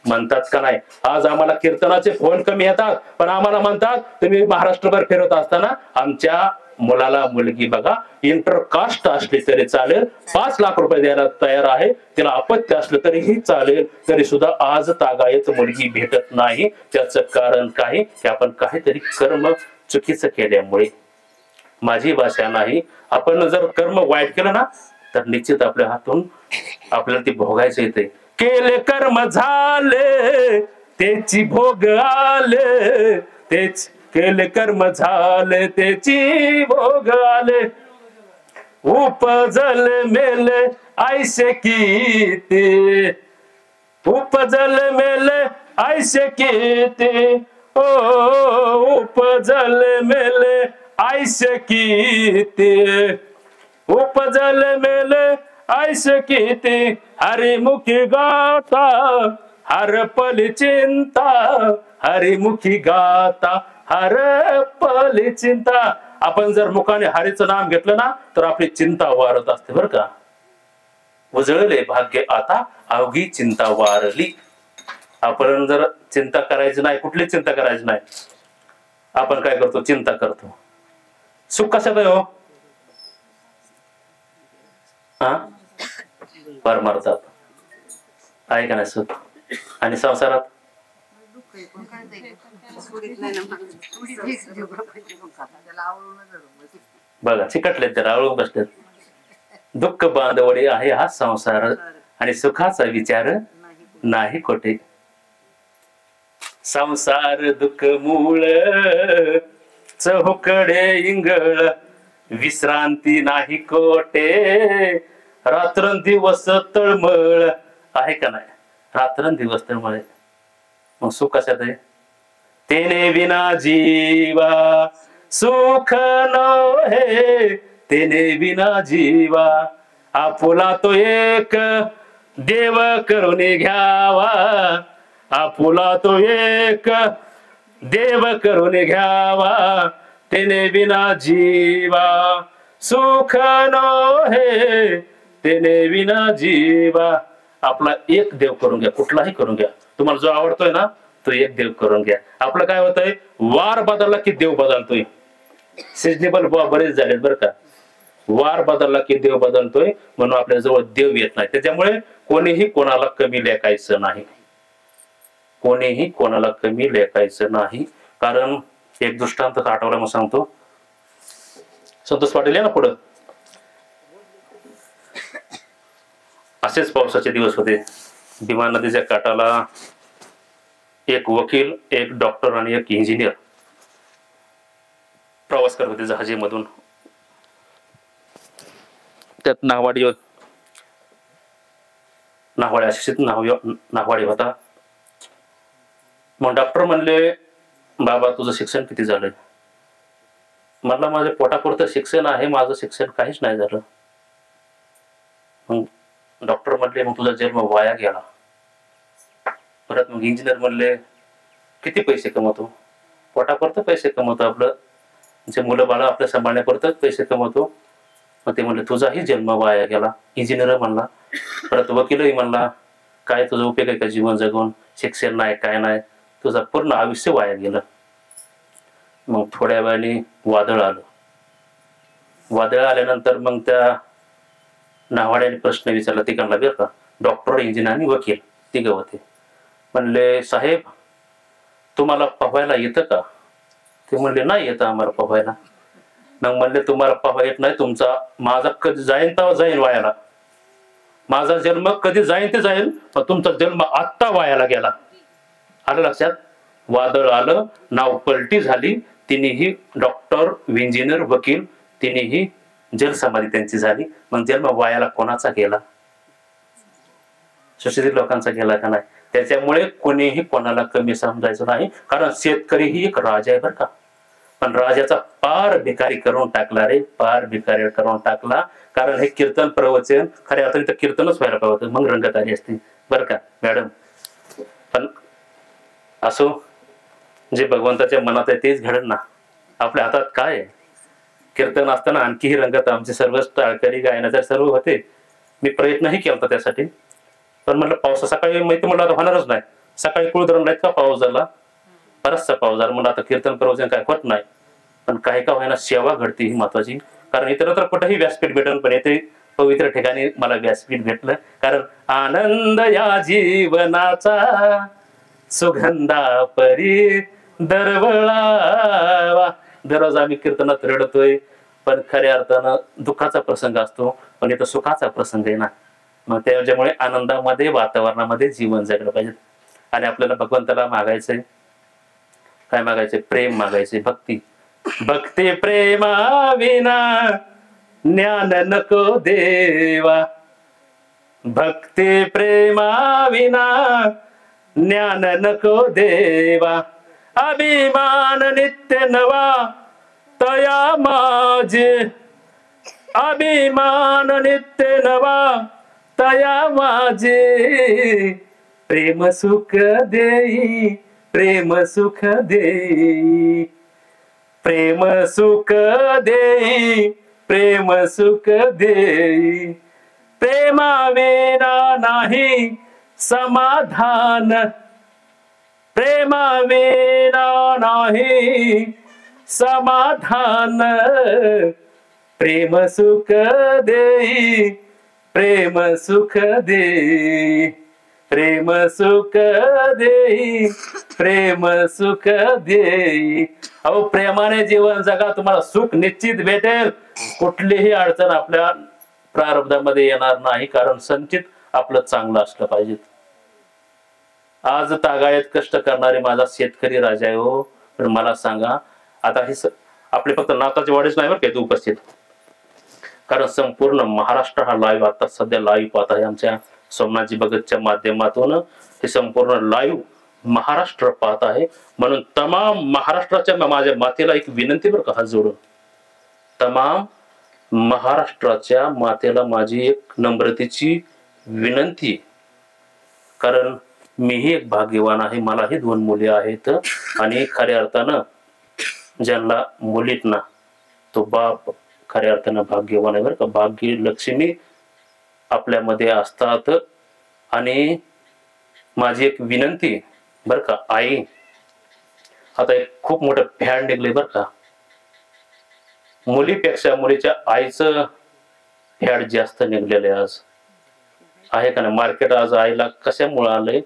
म्हणतात का नाही? आज आम्हाला कीर्तनाचे फोन कमी येतात, पण आम्हाला म्हणतात तुम्ही महाराष्ट्रभर फिरत असताना आमच्या मुलाला मुलगी बघा. इंटरकास्ट असली तरी चालेल, 5 लाख रुपये द्यायला तयार आहे, तिला अपत्य असलं तरीही चालेल, तरी सुद्धा आज तागायत मुलगी भेटत नाही. त्याचं कारण काय? की आपण काहीतरी कर्म चुकीचं केल्यामुळे. माझी भाषा नाही, आपण जर कर्म वाईट केलं ना तर निश्चित आपल्या हातून आपल्याला ती भोगायचं येते. केले कर्म झाले त्याची भोग आले, तेच केले कर्म झाले त्याची भोग आले, उपजल मेले ऐसे किती, उपजल मेले ऐसे किती, ओ उपजल मेले ऐसे किती, उपजल मेले ऐसे किती, हरिमुखी गाता हर पल चिंता, हरिमुखी गाता हर पल चिंता. आपण जर मुखाने हरीचं नाम घेतलं ना तर आपली चिंता वारत असते बरं का. उजळले भाग्य आता अवघी चिंता वारली. आपण जर चिंता करायची नाही, कुठली चिंता करायची नाही, आपण काय करतो? चिंता करतो. सुख कशात आहे हो? परमार्थात आहे का नाही सुख? आणि संसारात बघा चिकटले तर आवळून बसलेत. दुःख बांधवडे आहे हा संसार, आणि सुखाचा विचार नाही कोठे. संसार दुःख मूळ चहुकडे इंगळ, विश्रांती नाही कोठे, रात्रंदिवस तळमळ आहे का नाही? रात्रंदिवस तळमळ. मग सुख कशात आहे? तेने विना जीवा सुख नोहे, तेने विना जीवा आपुला तो एक देव करून घ्यावा, आपुला तो एक देव करून घ्यावा, तेने विना जीवा सुख नोहे, तेने विना जीवा. आपला एक देव करून घ्या, कुठलाही करून घ्या, तुम्हाला जो आवडतोय ना तो एक देव करून घ्या. आपलं काय होतंय? वार बदलला की देव बदलतोय. सिजनेबल बरेच झालेत बरं का. वार बदलला की देव बदलतोय, म्हणून आपल्या जवळ देव येत नाही. त्याच्यामुळे कोणीही कोणाला कमी लेखायचं नाही, कोणीही कोणाला कमी लेखायचं नाही. कारण एक दृष्टांत आठवला मग सांगतो. संतोष पाटील या ना पुढं. असेच पावसाचे दिवस होते. भीमा नदीच्या काठाला एक वकील, एक डॉक्टर आणि एक इंजिनियर प्रवास करत होते जहाजीमधून. त्यात नावाडी अशिक्षित नावाडी होता. मग डॉक्टर म्हणले, बाबा तुझं शिक्षण किती झालंय? म्हणला माझ्या पोटापुरतं शिक्षण आहे, माझं शिक्षण काहीच नाही झालं. मग डॉक्टर म्हणले, मग तुझा जन्म वाया गेला. परत मग इंजिनियर म्हणले, किती पैसे कमवतो? पोटापुरतं पैसे कमवतो, आपलं जे मुलं बाळ आपल्या सांभाळण्यापुरतं पैसे कमवतो. मग ते म्हणले, तुझाही जन्म वाया गेला. इंजिनियर म्हणला. परत वकीलही म्हणला, काय तुझा उपयोग आहे का जीवन जगून? शिक्षण नाही, काय नाही, तुझं पूर्ण आयुष्य वाया गेलं. मग थोड्या वेळाने वादळ आलं. वादळ आल्यानंतर मग त्या नावाड्याने प्रश्न विचारला तिकडला बरं का. डॉक्टर, इंजिनियर आणि वकील तिघं होते. म्हणले, साहेब तुम्हाला पोहायला येतं का? ते म्हणले, नाही येतं आम्हाला पोहायला. मग म्हणले, तुम्हाला पोहा येत नाही, तुमचा माझा कधी जाईन तेव्हा जाईन वायाला. माझा जन्म कधी जाईन ते जाईल, पण तुमचा जन्म आत्ता वायाला गेला. आलं लक्षात? वादळ आलं, नाव पलटी झाली. तिनेही डॉक्टर, इंजिनियर, वकील तिनेही जलसमाधी त्यांची झाली. मग जन्म वायाला कोणाचा गेला? सुशिक्षित लोकांचा गेला का नाही? त्याच्यामुळे कोणीही कोणाला कमी समजायचं नाही. कारण शेतकरी ही एक राजा आहे बरं का. पण राजाचा पार भिकारी करून टाकला रे, पार भिकारी करून टाकला. कारण हे कीर्तन प्रवचन खऱ्या अर्थाने तर कीर्तनच व्हायला पाहिजे, मग रंगत आली असती बरं का मॅडम. पण असो, जे भगवंताच्या मनात आहे तेच घडत ना. आपल्या हातात काय आहे? कीर्तन असताना आणखीही रंगत आमचे सर्व टाळकरी गायनाचे सर्व होते. मी प्रयत्नही केला होता त्यासाठी. पण म्हटलं पावसा सकाळी माहिती म्हटलं आता होणारच नाही. सकाळी कुळधरण का पाऊस झाला, बराचसा पाऊस झाला. म्हणलं आता कीर्तन प्रवचन काय होत नाही. पण काही का व्हायना सेवा घडते ही महत्वाची. कारण इतर तर कुठेही व्यासपीठ भेटल, पण येथे पवित्र ठिकाणी मला व्यासपीठ भेटलं. कारण आनंद या जीवनाचा सुगंधा परी दरवळावा. दररोज आम्ही कीर्तनात रडतोय, पण खऱ्या अर्थानं दुःखाचा प्रसंग असतो, पण इथं सुखाचा प्रसंग आहे ना. मग त्याच्यामुळे आनंदामध्ये, वातावरणामध्ये जीवन जगलं पाहिजे. आणि आपल्याला भगवंताला मागायचंय काय? मागायचंय प्रेम, मागायचंय भक्ती. भक्ती प्रेमा विना ज्ञान नको देवा. भक्ती प्रेमा विना ज्ञान नको देवा. अभिमान नित्य नवा तया माझे. अभिमान नित्य नवा तया माझे. प्रेम सुख देई, प्रेम सुख देई. प्रेम सुख देई, प्रेम सुख देई. प्रेमा विना नाही समाधान. प्रेमा विना नाही समाधान. प्रेम सुख देई, प्रेम सुख देई. प्रेम सुख देई, प्रेम सुख देई. अहो प्रेमाने जीवन जगा, तुम्हाला सुख निश्चित भेटेल. कुठलीही अडचण आपल्या प्रारब्धामध्ये येणार नाही. कारण संचित आपलं चांगलं असलं पाहिजे. आज तागायत कष्ट करणारे माझा शेतकरी राजा आहे हो. पण मला सांगा, आता हे आपले फक्त नाताचे वाडेच नाही बरं काही उपस्थित. कारण संपूर्ण महाराष्ट्र हा लाईव्ह आता सध्या लाईव्ह पाहत आहे. आमच्या सोमनाथजी भगतच्या माध्यमातून हे संपूर्ण लाईव्ह महाराष्ट्र पाहत आहे. म्हणून तमाम महाराष्ट्राच्या माझ्या मातेला एक विनंती बरं का, हात जोडून तमाम महाराष्ट्राच्या मातेला माझी एक नम्रतेची विनंती. कारण मीही एक भाग्यवान आहे, मलाही 2 मुली आहेत. आणि खऱ्या अर्थानं ज्यांना मुलीत ना तो बाप खऱ्या अर्थानं भाग्यवान आहे बरं का. भाग्य लक्ष्मी आपल्यामध्ये असतात. आणि माझी एक विनंती बरं का आई, आता एक खूप मोठं फॅड निघले बरं का. मुलीपेक्षा मुलीच्या आईचं फॅट जास्त निघलेलं आहे आज, आहे का नाही? मार्केट आज आईला कशामुळे आलंय,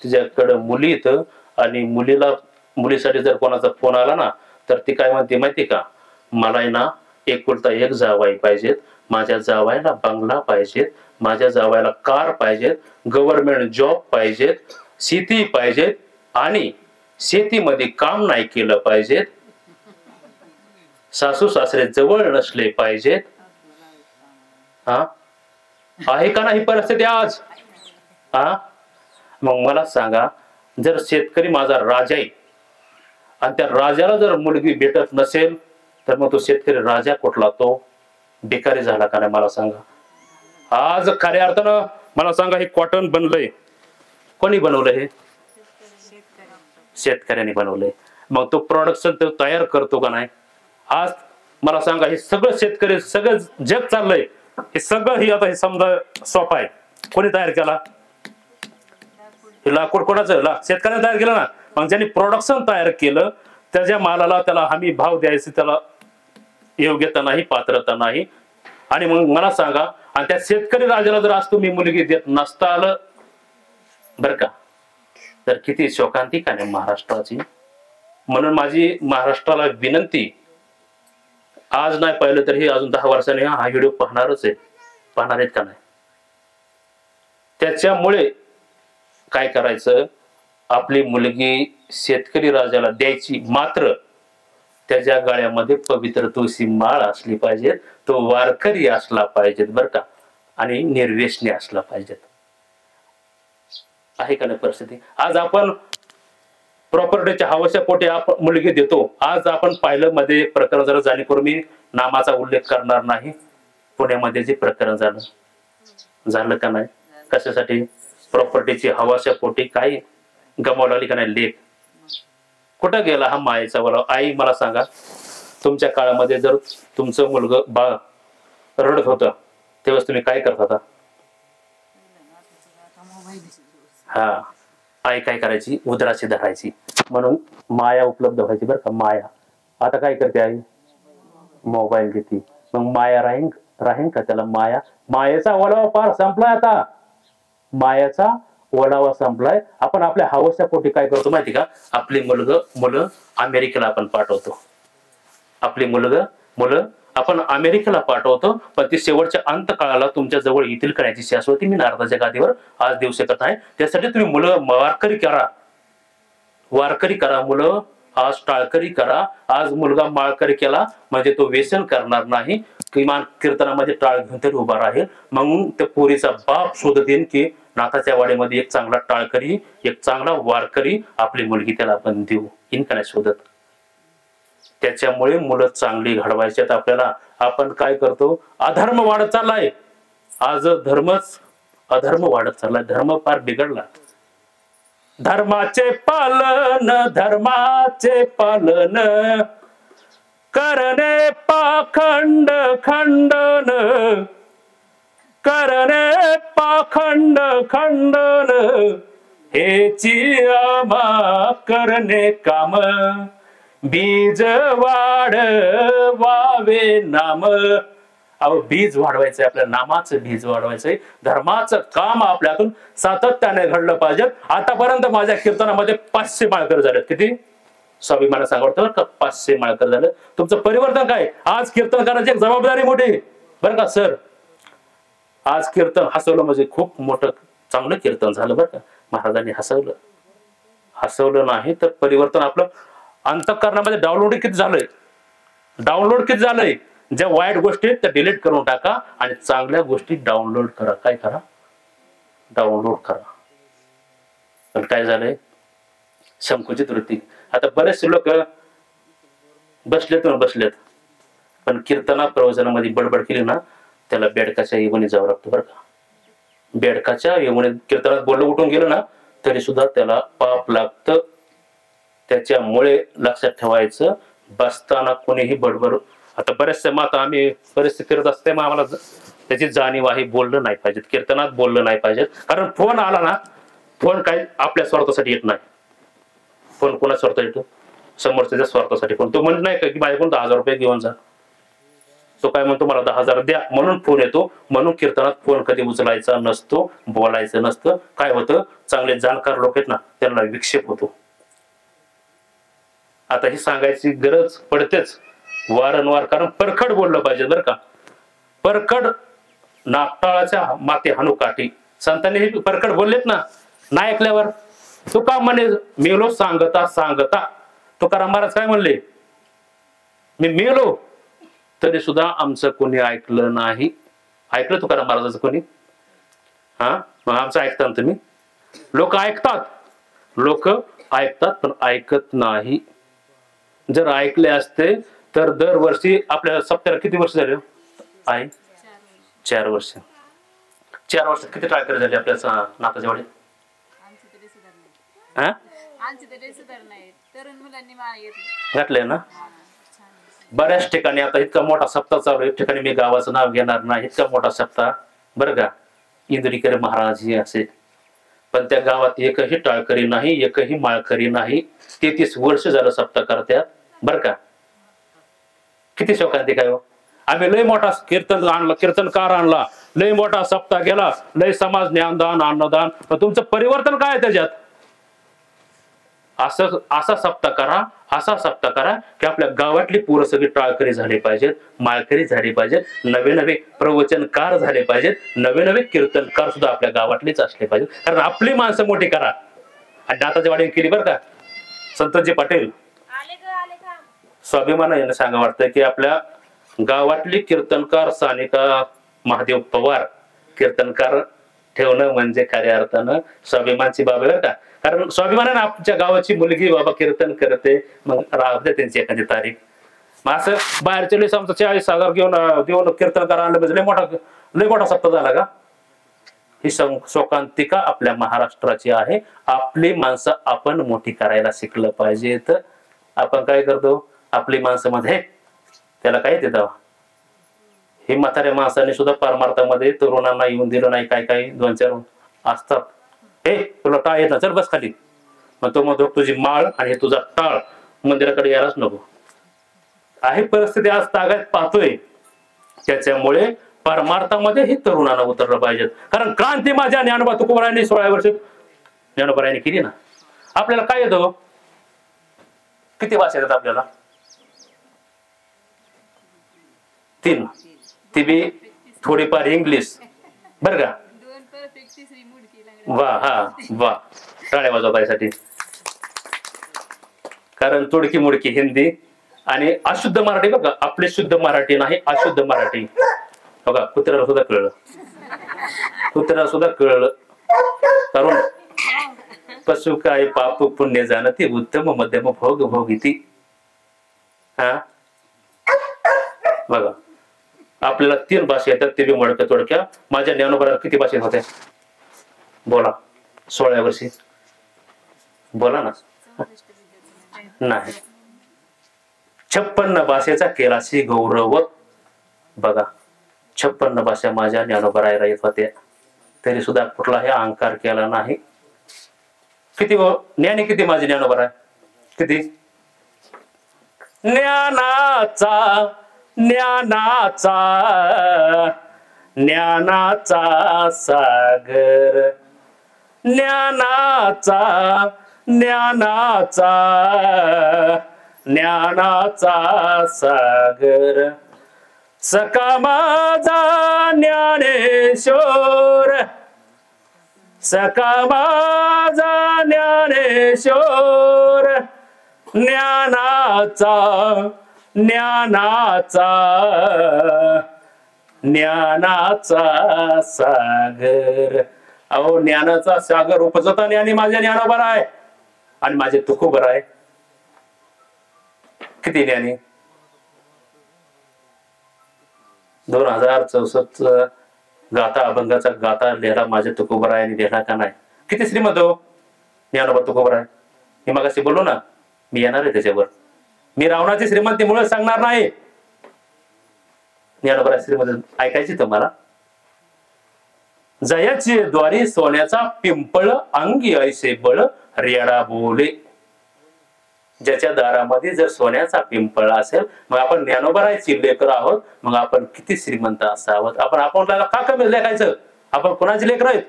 तिच्याकडे मुली इथं, आणि मुलीसाठी जर कोणाचा फोन आला ना तर ती काय म्हणते माहिती का, मला ना एकुलता एक जावाई पाहिजेत, माझ्या जावायला बंगला पाहिजेत, माझ्या जावायला कार पाहिजेत, गव्हर्नमेंट जॉब पाहिजेत, शेती पाहिजेत, आणि शेतीमध्ये काम नाही केलं पाहिजेत, सासू सासरे जवळ नसले पाहिजेत. हा, आहे का नाही परिस्थिती आज? हा, मग मला सांगा, जर शेतकरी माझा राजा आहे आणि त्या राजाला जर मुलगी भेटत नसेल तर मग तो शेतकरी राजा कुठला, तो बेकारी झाला का नाही? मला सांगा. आज खऱ्या अर्थानं मला सांगा, हे कॉटन बनलंय, कोणी बनवलं? हे शेतकऱ्यांनी बनवलंय. मग तो प्रोडक्शन तो तयार करतो का नाही? आज मला सांगा, हे सगळं शेतकरी, सगळं जग चाललंय, हे सगळं ही आता हे समजा सोपा आहे, कोणी तयार केला? हे लाकूड कोणाचं? शेतकऱ्याने तयार केलं ना. मग ज्यांनी प्रोडक्शन तयार केलं त्याच्या मालाला त्याला हमी भाव द्यायची त्याला योग्यता नाही, पात्रता नाही. आणि मग मला सांगा, आणि त्या शेतकरी राजाला जर आज तुम्ही मुलगी देत नसता आलं बर का, तर किती शोकांतिका नाही महाराष्ट्राची. म्हणून माझी महाराष्ट्राला विनंती, आज नाही पाहिलं तर हे अजून 10 वर्षांनी हा व्हिडिओ पाहणारच आहे, पाहणार आहेत का नाही? त्याच्यामुळे काय करायचं, आपली मुलगी शेतकरी राजाला द्यायची, मात्र त्याच्या गळ्यामध्ये पवित्र तुळशी माळ असली पाहिजे, तो वारकरी असला पाहिजेत बर का, आणि निर्व्यसनी असला पाहिजेत. आहे का नाही परिस्थिती? आज आपण प्रॉपर्टीच्या हवशा पोटी आपण मुलगी देतो. आज आपण पाहिलं मध्ये प्रकरण जरा, जाणीकरून मी नामाचा उल्लेख करणार नाही, पुण्यामध्ये जे प्रकरण झालं का नाही, कशासाठी? प्रॉपर्टीची हवाशा पोटी काय गमावला का नाही लेख. कुठं गेला हा मायेचा वलाव? आई मला सांगा, तुमच्या काळामध्ये जर तुमचं मुलगा बाळ रडत होतं तेव्हा तुम्ही काय करत होता? हा, आई काय करायची? उदराची धरायची, म्हणून माया उपलब्ध व्हायची बर का, माया. आता काय करते आई? मोबाईल घेते. मग माया राहीन का त्याला? मायेचा ओलावा पार संपलाय आता, मायाचा ओलावा संपलाय. आपण आपल्या हवसा पोटी काय करतो माहिती का, आपली मुलं अमेरिकेला आपण पाठवतो, आपली मुलं आपण अमेरिकेला पाठवतो, पण ती शेवटच्या अंत काळाला तुमच्या जवळ येतील करायची शाश्वती मी नारदाच्या गादीवर आज देऊ शकत नाही. त्यासाठी तुम्ही मुलं वारकरी करा, मुलं आज टाळकरी करा. आज मुलगा माळकरी केला म्हणजे तो व्यसन करणार नाही, किमान कीर्तनामध्ये टाळ घेऊन तरी उभा राहील. मग त्या पोरीचा बाप शोधत येईल की नाथाच्या वाडीमध्ये एक चांगला टाळकरी, एक चांगला वारकरी आपली मुलगी त्याला आपण देऊ, इन का नाही शोधत. त्याच्यामुळे मुलं चांगली घडवायची आपल्याला. आपण काय करतो? अधर्म वाढत चाललाय. आज अधर्म वाढत चाललाय, धर्म फार बिघडला. धर्माचे पालन करणे पाखंड खंडन, करणे पाखंड खंडन, हेची आम्हा करणे काम, बीज वाढवावे नाम. अहो, बीज वाढवायचंय, आपल्या नामाचं बीज वाढवायचंय, धर्माचं काम आपल्यातून सातत्याने घडलं पाहिजे. आतापर्यंत माझ्या कीर्तनामध्ये 500 माळकर झालेत. किती? स्वाभिमान सांगतो का, 500 माळकर झालं. तुमचं परिवर्तन काय? आज कीर्तन करायची एक जबाबदारी मोठी बरं का सर. आज कीर्तन हसवलं म्हणजे खूप मोठं चांगलं कीर्तन झालं बरं का. महाराजांनी हसवलं नाही तर परिवर्तन आपलं अंतःकरणामध्ये डाउनलोड किती झालंय. ज्या वाईट गोष्टी त्या डिलीट करून टाका आणि चांगल्या गोष्टी डाउनलोड करा. काय करा? डाउनलोड करा. पण काय झालंय? संकुचित वृत्ती. आता बरेचसे लोक बसलेत पण कीर्तना प्रवचनामध्ये बडबड केली ना त्याला बेडकाच्या येवणी जावं लागतं बरं का. बेडकाच्या येवणी कीर्तनात बोललं उठून गेलं ना तरी सुद्धा त्याला पाप लागतं. त्याच्यामुळे लक्षात ठेवायचं, बसताना कोणीही बडबड. आता बरेचसे माता आम्ही परिस्थिती करत असते, मग आम्हाला त्याची जाणीव आहे. बोललं नाही पाहिजे कीर्तनात, बोललं नाही पाहिजे. कारण फोन आला ना, फोन काय आपल्या स्वार्थासाठी येत नाही. फोन कोणा स्वार्थ येतो? समोरच्या स्वार्थासाठी फोन. तो म्हणत नाही का की माझ्याकडून 10,000 रुपये घेऊन जा. तो काय म्हणतो मला 10,000 द्या म्हणून फोन येतो. म्हणून कीर्तनात फोन कधी उचलायचा नसतो, बोलायचं नसतं. काय होतं, चांगले जाणकार लोक आहेत ना त्यांना विक्षेप होतो. आता ही सांगायची गरज पडतेच वारंवार, कारण परखड बोललं पाहिजे बरं का. परखड नागटाळाच्या माते हाणू काठी, संतांनी हे परखड बोललेत ना. नाही ऐकल्यावर तुका म्हणे मेलो सांगता सांगता. तुकाराम महाराज काय म्हणले, मी मेलो तरी सुद्धा आमचं कोणी ऐकलं नाही. ऐकलं तुकाराम महाराजाचं कोणी? हा, मग आमचं ऐकता तुम्ही? लोक ऐकतात पण ऐकत नाही. जर ऐकले असते तर दरवर्षी आपल्या सप्त्याला किती वर्ष झाले आहे? 4 वर्ष. 4 वर्षात किती टाळकरी झाले आपल्या नाताच्या वाडीत? घातलंय ना बऱ्याच ठिकाणी. आता इतका मोठा सप्ताह चालू, एक ठिकाणी मी गावाचं नाव घेणार नाही, इतका मोठा सप्ताह बरं का, इंदुरीकर महाराज हे असे. पण त्या गावात एकही टाळकरी नाही, एकही माळकरी नाही. 33 वर्ष झालं सप्ताह करत्यात बरं का. किती शोकांती काय हो. आम्ही लय मोठा कीर्तनकार आणला, लय मोठा सप्ताह केला, लय समाज ज्ञानदान अन्नदान, पण तुमचं परिवर्तन काय आहे त्याच्यात? असा सप्ताह करा की आपल्या गावातली पोरं सगळी टाळकरी झाली पाहिजेत, माळकरी झाली पाहिजेत, नवे नवे प्रवचनकार झाले पाहिजेत, नवे नवे कीर्तनकार सुद्धा आपल्या गावातलेच असले पाहिजेत. कारण आपली माणसं मोठी करा. आणि नाताच्या वाडी केली बरं का संतजी पाटील. स्वाभिमानाने सांगा वाटतं की आपल्या गावातली कीर्तनकार सानिका महादेव पवार कीर्तनकार ठेवणं म्हणजे खऱ्या अर्थानं स्वाभिमानची बाब आहे बरं का. कारण स्वाभिमानाने आमच्या गावाची मुलगी बाबा कीर्तन करते, मग राहते त्यांची एखादी तारीख. मग असं बाहेरच्या वेळेस आमचं 40,000 देऊन कीर्तनकार आणलं म्हणजे लय मोठा सप्ताह झाला का. ही शोकांतिका आपल्या महाराष्ट्राची आहे. आपली माणसं आपण मोठी करायला शिकलं पाहिजे. तर आपण काय करतो, आपली माणसं मध्ये त्याला काय देतं. ही म्हाताऱ्या माणसाने सुद्धा परमार्थामध्ये तरुणांना येऊन दिलं नाही. काय 2-4 असतात, हे तुला टाळ येत ना, चल बस खाली. मग तो म्हणतो तुझी माळ आणि तुझा टाळ मंदिराकडे यायलाच नको. आहे परिस्थिती आज तागायत पाहतोय. त्याच्यामुळे परमार्थामध्ये हे तरुणांना उतरलं पाहिजे. कारण क्रांती माझ्या ज्ञानोबा तुकोबारायांनी 16 वर्ष ज्ञानोबारायांनी केली ना. आपल्याला काय येतं, किती भाषा येतात आपल्याला? 3. ती बी थोडीफार इंग्लिश बरं का. वा हा वा, टाळ्या वाजवतासाठी. कारण तुडकी मुडकी हिंदी आणि अशुद्ध मराठी बघा. आपले शुद्ध मराठी नाही, अशुद्ध मराठी बघा. कुत्र्याला सुद्धा कळलं. कारण पशु काय पाप पुण्य जाणती, उत्तम मध्यम भोग भोगिती. हा बघा, आपल्याला 3 भाषा येतात, ते बी मोडक्या तोडक्या. माझ्या ज्ञानोबा किती भाषा होत्या बोला? 16 वर्षी बोला ना. नाही, 56 भाषेचा केलाशी गौरव बघा. 56 भाषा माझ्या ज्ञानोबरायला येत होत्या, तरी सुद्धा कुठलाही अहंकार केला नाही. किती ज्ञानी किती माझे ज्ञानोबराय किती? ज्ञानाचा सागर, ज्ञानाचा सागर. सखा माझा ज्ञानेश्वर, सखा माझा ज्ञानेश्वर. ज्ञानाचा सागर. अहो ज्ञानाचा सागर उपजता ज्ञानी माझ्या ज्ञानोबा आहे आणि माझे तुकोबर आहे. किती ज्ञानी? 2064 गाथा अभंगाचा गाथा लिहिला माझ्या तुकोबरायांनी, लिहिला का नाही? किती श्रीमंत हो ज्ञानोबा तुकोबराय. मी मगाशी बोललो ना, मी येणार आहे त्याच्यावर. मी रावणाची श्रीमंतीमुळे सांगणार नाही. ज्ञानोबा श्रीमंत ऐकायची तुम्हाला. जयाचे द्वारी सोन्याचा पिंपळ, अंगी ऐसे बळ रेडा बोले. ज्याच्या दारामध्ये जर सोन्याचा पिंपळ असेल, मग आपण ज्ञानोबरायची लेकर आहोत, मग आपण किती श्रीमंत असावं. आपण का कमी लेखायचं? आपण कोणाची लेकर आहेत?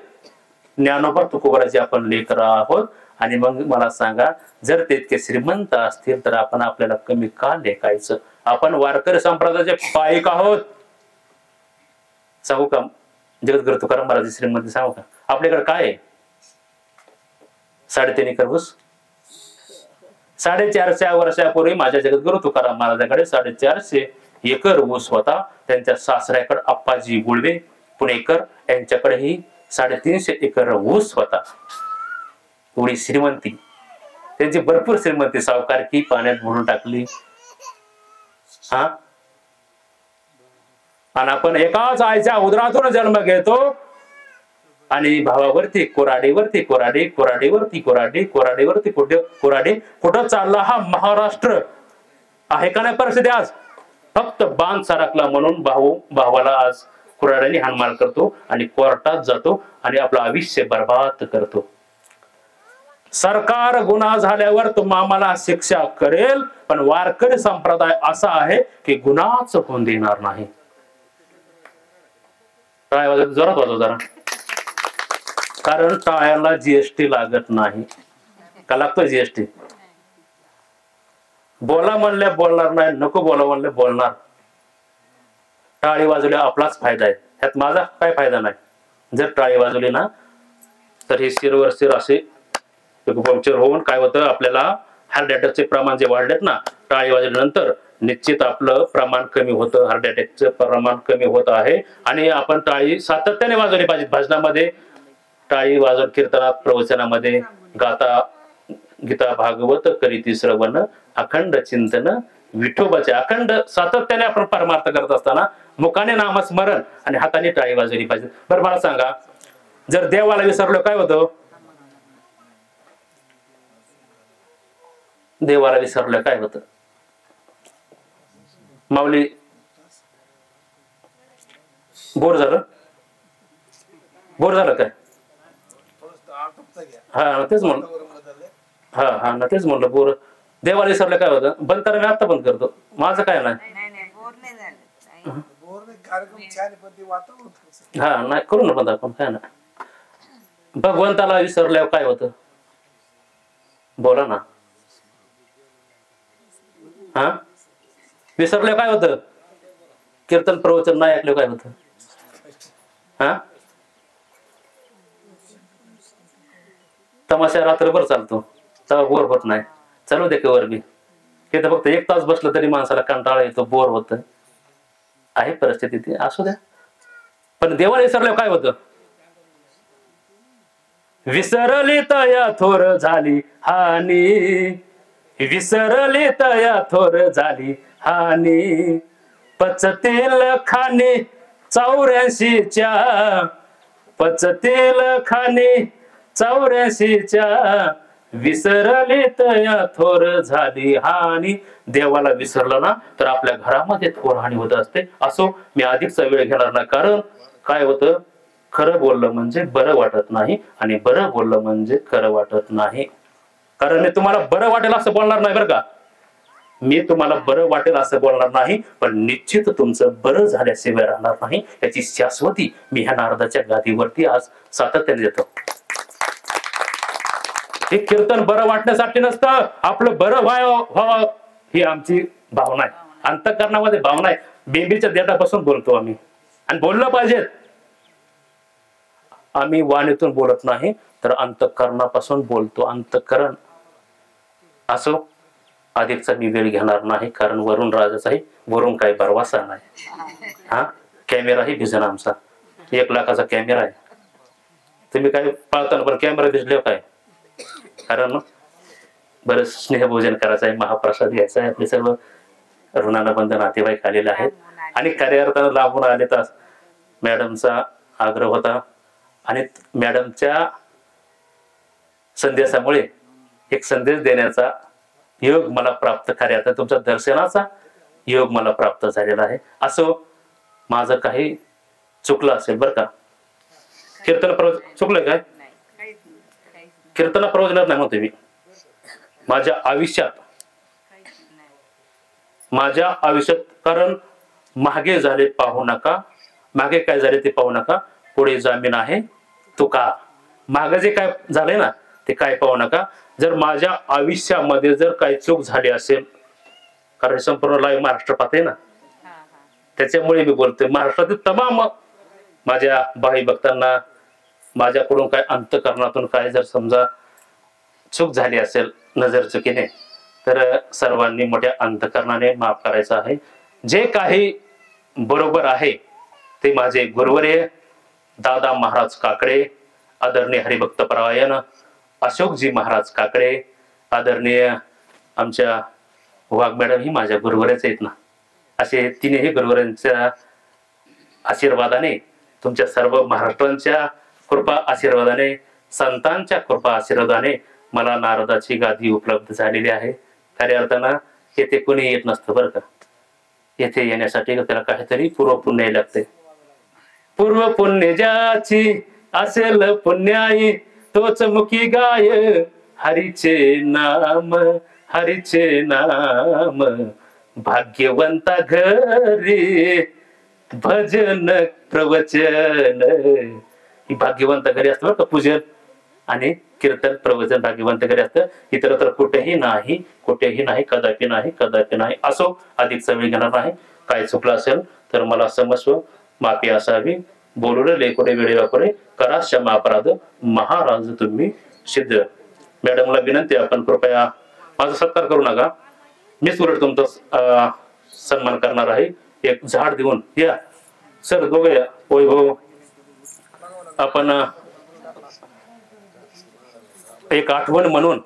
ज्ञानोबा तुकोबराचे आपण लेकर आहोत. आणि मग मला सांगा, जर ते इतके श्रीमंत असतील तर आपण आपल्याला कमी का लेखायचं? आपण वारकरी संप्रदायाचे पाईक आहोत. सांगू का जगद्गुरु तुकाराम महाराज श्रीमंत सांगू का? आपल्याकडे काय आहे? 3.5 एकर ऊस. 450 वर्षापूर्वी माझ्या जगद्गुरु तुकाराम महाराजांकडे 450 एकर ऊस होता. त्यांच्या सासऱ्याकडे अप्पाजी गुळवे पुणेकर यांच्याकडेही 350 एकर ऊस होता. एवढी श्रीमंती, त्यांची भरपूर श्रीमंती सावकारकी पाण्यात बुडून टाकली. हा, आणि आपण एकाच आईच्या उदरातून जन्म घेतो आणि भावावरती कोराडीवरती कोराडी, कोराडीवरती कोराडी, कोराडीवरती कोराडी. कुठं चालला हा महाराष्ट्र? आहे का नाही परिस्थिती आज? फक्त बांध सरकला म्हणून भावाला आज कुऱ्हाडीने हाणमार करतो आणि कोर्टात जातो आणि आपलं आयुष्य बर्बाद करतो. सरकार गुन्हा झाल्यावर तुम्हाला शिक्षा करेल, पण वारकरी संप्रदाय असा आहे की गुन्हाच होऊन देणार नाही. टाळ्या जोरात वाजव जरा, कारण टाळ्याला जीएसटी लागत नाही. का लागतो जीएसटी? बोला म्हणले बोलणार नाही, नको बोला म्हणले बोलणार. टाळी वाजवली आपलाच फायदा आहे, ह्यात माझा काय फायदा नाही. जर टाळी वाजवली ना तर हे शिरवर शिर असे पंक्चर होऊन काय होतं, आपल्याला हार्ट अटॅकचे प्रमाण जे वाढलेत ना, टाळी वाजवल्यानंतर निश्चित आपलं प्रमाण कमी होतं, हार्ट अटॅकचं प्रमाण कमी होत आहे. आणि आपण टाळी सातत्याने वाजवली पाहिजे. भजनामध्ये टाळी वाजवून, कीर्तनात, प्रवचनामध्ये, गाता गीता भागवत करीती श्रवण, अखंड चिंतन विठोबाचे अखंड सातत्याने आपण परमार्थ करत असताना मुखाने नामस्मरण आणि हाताने टाळी वाजवली पाहिजे. बरं मला सांगा, जर देवाला विसरलो काय होतं? देवाला विसरलं काय होतं? माऊली बोर झालं? बोर झालं काय? हा तेच म्हणलं. हा ना तेच म्हणलं, बोर. देवाला विसरलं काय होतं? बंद करा, मी आता बंद करतो. माझं काय नाही. हा नाही करू ना बंद आपण, काय ना. भगवंताला विसरल्यावर काय होतं? बोला ना. हा, विसरलं काय होतं? कीर्तन प्रवचन नाही ऐकलं काय होतं? हा, तमाशा रात्रभर चालतो, तेव्हा बोर होत नाही. चालू दे कवर बी, तिथं फक्त 1 तास बसलं तरी माणसाला कंटाळा येतो, बोर होत आहे परिस्थिती ती, असू द्या. पण देवाला विसरल्यावर काय होतं? विसरली तया थोर झाली हानी, विसरली तया थोर झाली हानी, पचतील खाणी 84च्या, पचतील खाणी 84च्या, विसरली तया थोर झाली हानी. देवाला विसरलं ना तर आपल्या घरामध्ये थोर हानी होत असते. असो, मी अधिकचा वेळ घेणार नाही. कारण काय होतं, खरं बोललं म्हणजे बरं वाटत नाही आणि बरं बोललं म्हणजे खरं वाटत नाही. कारण मी तुम्हाला बरं वाटेल असं बोलणार नाही बरं का, मी तुम्हाला बरं वाटेल असं बोलणार नाही, पण निश्चित तुमचं बरं झाल्याशिवाय राहणार नाही याची शाश्वती मी ह्या नारदाच्या गादीवरती आज सातत्याने देतो. हे कीर्तन बरं वाटण्यासाठी नसतं, आपलं बरं व्हावं ही आमची भावना आहे, अंतःकरणामध्ये भावना आहे. बेंबीच्या देठापासून बोलतो आम्ही आणि बोललं पाहिजे. आम्ही वाणीतून बोलत नाही तर अंतःकरणापासून बोलतो. अंतःकरण. असो, अधिकचा मी वेळ घेणार नाही, कारण वरून राजाच आहे, वरून काही भरवसा नाही. हा, कॅमेराही भिजन आमचा, 1 लाखाचा कॅमेरा आहे. तुम्ही काय पाळताना पण कॅमेरा भिजले काय? कारण बरं स्नेहभोजन करायचं आहे, महाप्रसाद घ्यायचा आहे. आपले सर्व ऋणानुबंध नातेवाईक आलेले आहेत आणि कार्यार्थानं लांबून आले तर मॅडमचा आग्रह होता आणि मॅडमच्या संदेशामुळे एक संदेश देण्याचा योग मला प्राप्त, खऱ्या तुमच्या दर्शनाचा योग मला प्राप्त झालेला आहे. असो, माझं काही चुकलं असेल बरं का. कीर्तन चुकलं काय? कीर्तन प्रवचनात नाही म्हणतो मी, माझ्या आयुष्यात माझ्या आयुष्यात, कारण मागे झाले पाहू नका, मागे काय झाले ते पाहू नका, पुढे जामीन आहे तुका. मागे जे काय झाले ना ते काय पाहू नका. जर माझ्या आयुष्यामध्ये जर काही चूक झाली असेल, कारण संपूर्ण लाईव्ह महाराष्ट्र पाहते ना, त्याच्यामुळे मी बोलतोय. महाराष्ट्रातील तमाम माझ्या भाई भक्तांना माझ्याकडून काय अंतःकरणातून काय जर समजा चूक झाली असेल नजर चुकीने, तर सर्वांनी मोठ्या अंतःकरणाने माफ करायचं आहे. जे काही बरोबर आहे ते माझे गुरुवर्य दादा महाराज काकडे, आदरणीय हरिभक्त परायण अशोकजी महाराज काकडे, आदरणीय आमच्या वाघ मॅडम ही माझ्या गुरुवर्याच आहेत ना. असे तिन्ही गुरुवर्यांच्या आशीर्वादाने, तुमच्या सर्व महाराष्ट्रांच्या कृपा आशीर्वादाने, संतांच्या कृपा आशीर्वादाने मला नारदाची गादी उपलब्ध झालेली आहे. खऱ्या अर्थानं येथे कोणी येत नसतं बरं का. येथे येण्यासाठी त्याला काहीतरी पूर्व पुण्य लागते. पूर्व पुण्य ज्याची असेल पुण्याई, तोच मुखी गाय हरीचे नाम, हरीचे नाम. भाग्यवंता घरी भजन प्रवचन, ही भाग्यवंत घरी असतं बरं का. पूजन आणि कीर्तन प्रवचन भाग्यवंत घरी असतं, इतर तर कुठेही नाही, कुठेही नाही, कदापि नाही, कदापि नाही. असो, अधिक वेळ घेणार नाही. काय चुकलं असेल तर मला समस्व माफी असावी. बोलू लेकुडे वेळे वापरे करा क्षमा अपराध, महाराज तुम्ही सिद्ध. मॅडमला विनंती, आपण कृपया माझा सत्कार करू नका. मीच उलट तुमचा सन्मान करणार आहे. एक झाड देऊन या सर, दोघे या. वैभव, आपण एक आठवण म्हणून